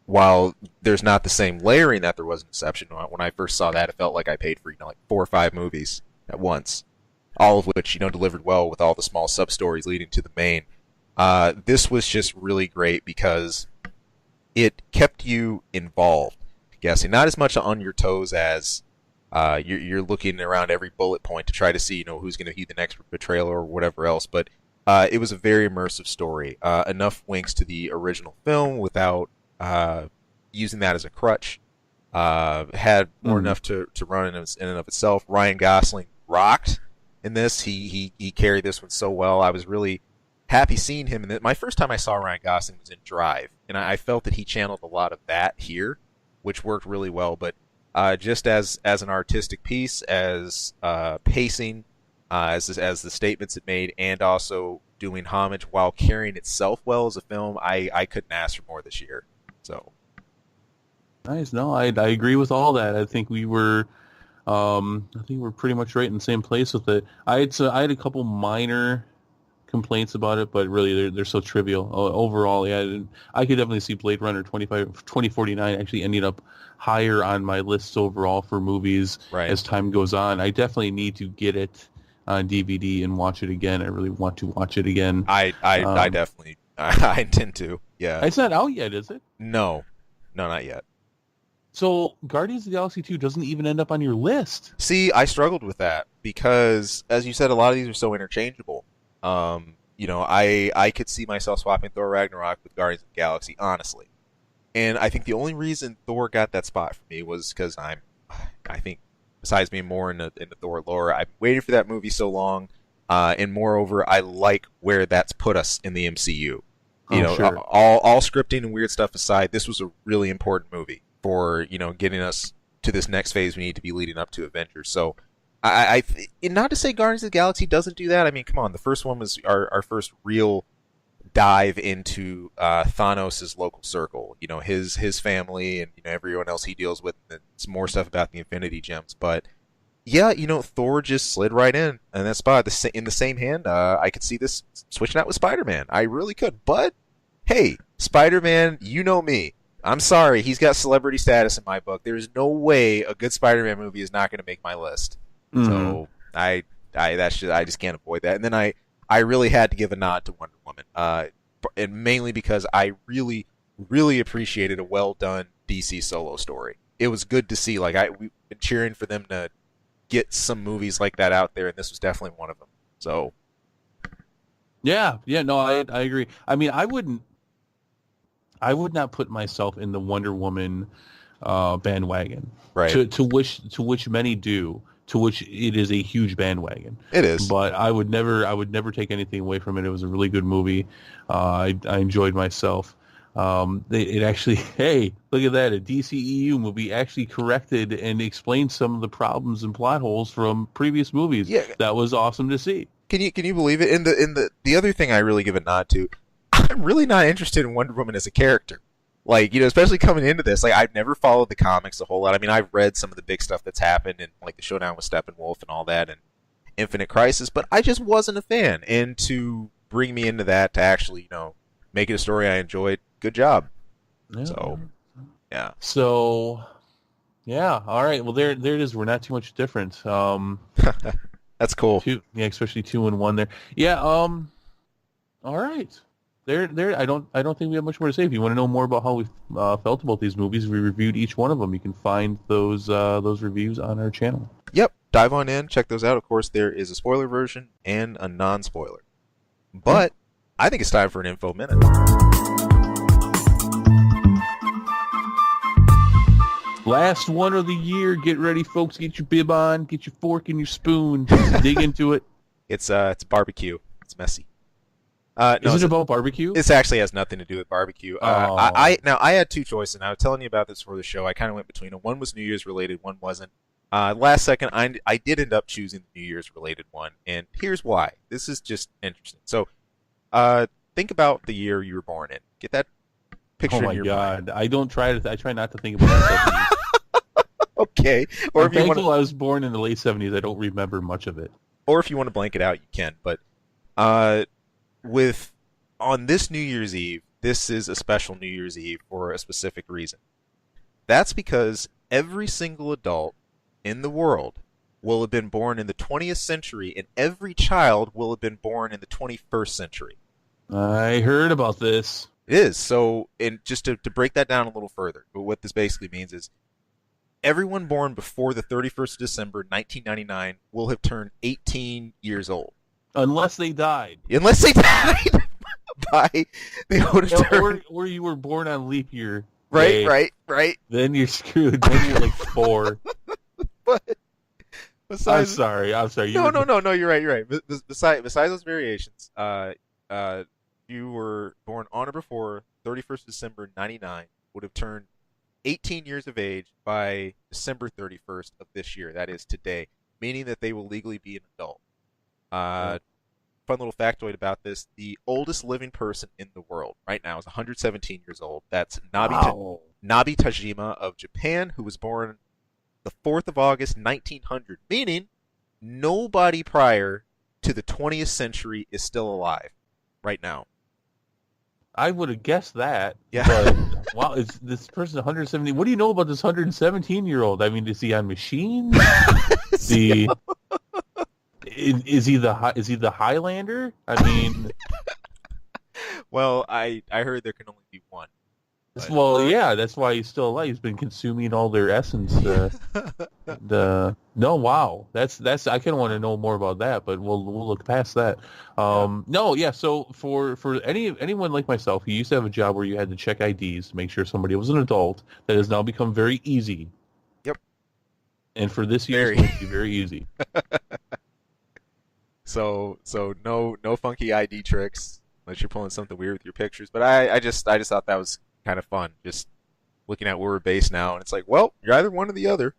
While there's not the same layering that there was in Inception, when I first saw that, it felt like I paid for like 4 or 5 movies at once, all of which delivered well with all the small sub stories leading to the main. This was just really great because it kept you involved, guessing not as much on your toes as you're looking around every bullet point to try to see who's going to be the next betrayal or whatever else, but it was a very immersive story. Enough winks to the original film without using that as a crutch. Had more enough to run in and of itself. Ryan Gosling rocked in this. He carried this one so well. I was really happy seeing him. And my first time I saw Ryan Gosling was in Drive, and I felt that he channeled a lot of that here, which worked really well. But just as an artistic piece, as pacing, as the statements it made, and also doing homage while carrying itself well as a film. I couldn't ask for more this year. So Nice. No, I agree with all that. I think we're pretty much right in the same place with it. I had a couple minor complaints about it, but really they're so trivial. Overall, yeah, I could definitely see Blade Runner 2049 actually ending up higher on my list overall for movies right. as time goes on. I definitely need to get it on DVD and watch it again. I really want to watch it again. I definitely I intend to. Yeah. It's not out yet, is it? No, not yet. So Guardians of the Galaxy 2 doesn't even end up on your list. See, I struggled with that because, as you said, a lot of these are so interchangeable. I could see myself swapping Thor Ragnarok with Guardians of the Galaxy, honestly. And I think the only reason Thor got that spot for me was because I think, besides being more in the Thor lore, I've waited for that movie so long, and moreover, I like where that's put us in the MCU. Sure. All scripting and weird stuff aside, this was a really important movie for getting us to this next phase we need to be leading up to Avengers. So and not to say Guardians of the Galaxy doesn't do that. I mean, come on, the first one was our first real dive into Thanos' local circle. His family and everyone else he deals with. And some more stuff about the Infinity Gems, but yeah, Thor just slid right in that spot. In the same hand, I could see this switching out with Spider-Man. I really could, but hey, Spider-Man, you know me. I'm sorry, he's got celebrity status in my book. There's no way a good Spider-Man movie is not going to make my list. Mm-hmm. So I just can't avoid that. And then I really had to give a nod to Wonder Woman, and mainly because I really, really appreciated a well done DC solo story. It was good to see. We've been cheering for them to get some movies like that out there, and this was definitely one of them. So yeah, no, I agree. I mean, I would not put myself in the Wonder Woman bandwagon, right? To which many do, to which it is a huge bandwagon. It is, but I would never take anything away from it. It was a really good movie. I enjoyed myself. It actually, hey, look at that! A DCEU movie actually corrected and explained some of the problems and plot holes from previous movies. Yeah, that was awesome to see. Can you believe it? In the other thing I really give a nod to, I'm really not interested in Wonder Woman as a character. Especially coming into this, I've never followed the comics a whole lot. I mean, I've read some of the big stuff that's happened, and the showdown with Steppenwolf and all that, and Infinite Crisis, but I just wasn't a fan. And to bring me into that, to actually, make it a story I enjoyed, good job. Yeah. So, yeah. So, yeah. All right. Well, there it is. We're not too much different. That's cool. Especially 2 and 1 there. Yeah. All right. There. I don't think we have much more to say. If you want to know more about how we felt about these movies, we reviewed each one of them. You can find those reviews on our channel. Yep. Dive on in, check those out. Of course, there is a spoiler version and a non-spoiler. But I think it's time for an info minute. Last one of the year. Get ready, folks. Get your bib on. Get your fork and your spoon. Dig into it. It's barbecue. It's messy. Is it about barbecue? This actually has nothing to do with barbecue. I had two choices, and I was telling you about this for the show. I kind of went between them. One was New Year's related, one wasn't. Last second, I did end up choosing the New Year's related one, and here's why. This is just interesting. So, think about the year you were born in. Get that picture in your mind. I try not to think about myself. Okay. Or I'm thankful I was born in the late 70s. I don't remember much of it. Or if you want to blank it out, you can. But on this New Year's Eve, this is a special New Year's Eve for a specific reason. That's because every single adult in the world will have been born in the 20th century, and every child will have been born in the 21st century. I heard about this. It is. So, and just to break that down a little further, but what this basically means is everyone born before the 31st of December, 1999, will have turned 18 years old. Unless they died. Unless they died by or you were born on leap year. Right. Then you're screwed. Then you're like 4. But I'm sorry. No. You're right. Besides those variations, you were born on or before 31st December 99, would have turned 18 years of age by December 31st of this year. That is today, meaning that they will legally be an adult. Uh, Fun little factoid about this: the oldest living person in the world right now is 117 years old. That's Nabi Tajima of Japan, who was born the 4th of August, 1900, meaning nobody prior to the 20th century is still alive right now. I would have guessed that. Yeah. But, wow, is this person 170? What do you know about this 117-year-old? I mean, is he on machines? Is he the Highlander? I mean, well, I heard there can only be one. well, yeah, that's why he's still alive. He's been consuming all their essence. Wow, that's I kind of want to know more about that, but we'll look past that. No, yeah. So for anyone like myself who used to have a job where you had to check IDs to make sure somebody was an adult, that has now become very easy. Yep. And for this year, it's going to be very easy. So no funky ID tricks unless you're pulling something weird with your pictures. But I just thought that was kind of fun, just looking at where we're based now, and it's like, well, you're either one or the other.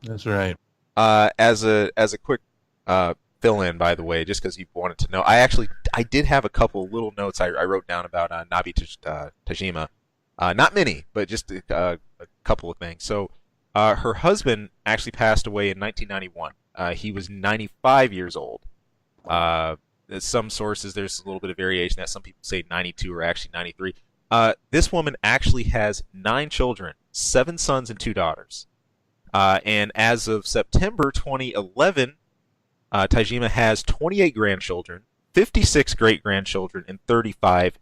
That's right. As a quick fill in, by the way, just because you wanted to know, I did have a couple little notes I wrote down about Nabi Tajima. Not many, but just a couple of things. So her husband actually passed away in 1991. He was 95 years old. Some sources, there's a little bit of variation that some people say 92 or actually 93. This woman actually has 9 children, 7 sons and 2 daughters. And as of September 2011, Tajima has 28 grandchildren, 56 great-grandchildren, and 35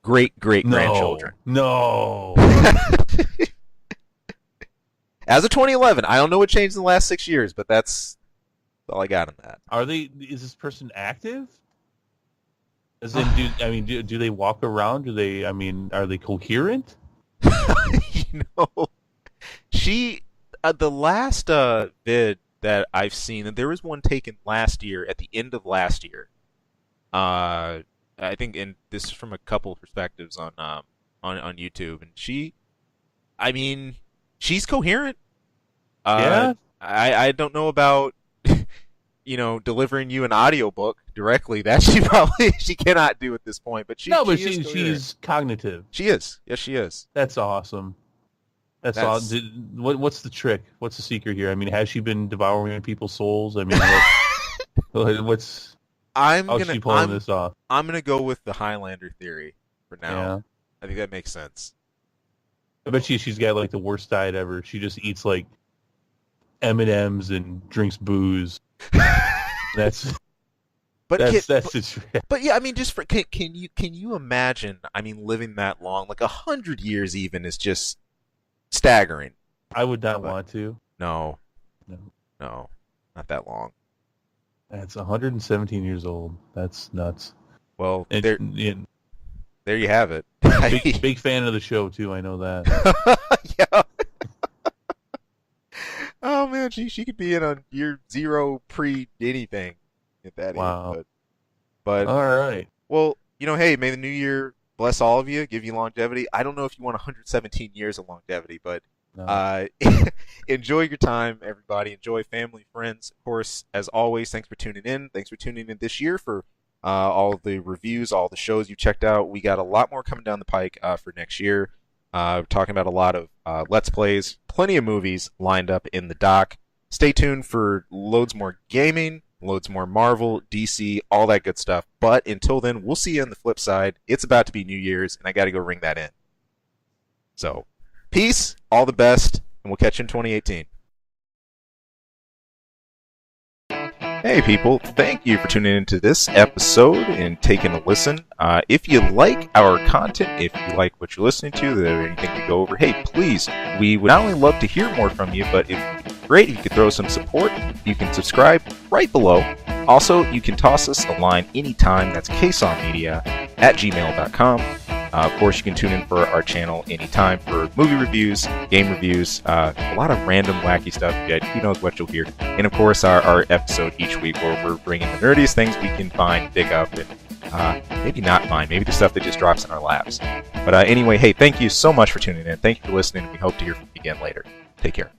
great-great-grandchildren. No. As of 2011, I don't know what changed in the last 6 years, but that's all I got on that. Is this person active? As in, do they walk around? Are they coherent? She, the last vid that I've seen, there was one taken last year, at the end of last year. I think, and this is from a couple of perspectives on YouTube, and she's coherent. Yeah. I don't know about delivering you an audiobook directly. That she cannot do at this point. But she's cognitive. She is. Yes, she is. That's awesome. That's awesome. What's the trick? What's the secret here? I mean, has she been devouring people's souls? I mean, how's she pulling this off? I'm gonna go with the Highlander theory for now. Yeah. I think that makes sense. I bet she's got like the worst diet ever. She just eats like M&Ms and drinks booze. That's the trick. But yeah, I mean, just can you imagine? I mean, living that long, like 100 years, even is just staggering. I would not want to. No, not that long. That's 117 years old. That's nuts. Well, there you have it. Big fan of the show too. I know that. Yeah. Oh man, she could be in a year 0 pre anything at that age. But all right. Well, hey, may the new year bless all of you, give you longevity. I don't know if you want 117 years of longevity, but no. Enjoy your time, everybody. Enjoy family, friends. Of course, as always, thanks for tuning in. Thanks for tuning in this year for all the reviews, all the shows you checked out. We got a lot more coming down the pike for next year. Talking about a lot of Let's Plays, plenty of movies lined up in the dock. Stay tuned for loads more gaming, loads more Marvel, DC, all that good stuff. But until then, we'll see you on the flip side. It's about to be New Year's, and I got to go ring that in. So, peace, all the best, and we'll catch you in 2018. Hey people, thank you for tuning into this episode and taking a listen. If you like our content, if you like what you're listening to, if there's anything to go over, hey, please, we would not only love to hear more from you, but if great, if you could throw some support, you can subscribe right below. Also, you can toss us a line anytime. That's ksongmedia@gmail.com. Of course, you can tune in for our channel anytime for movie reviews, game reviews, a lot of random wacky stuff. Yeah, who knows what you'll hear. And of course, our episode each week where we're bringing the nerdiest things we can find, dig up, and Maybe not mine. Maybe the stuff that just drops in our laps. But anyway, hey, thank you so much for tuning in. Thank you for listening. We hope to hear from you again later. Take care.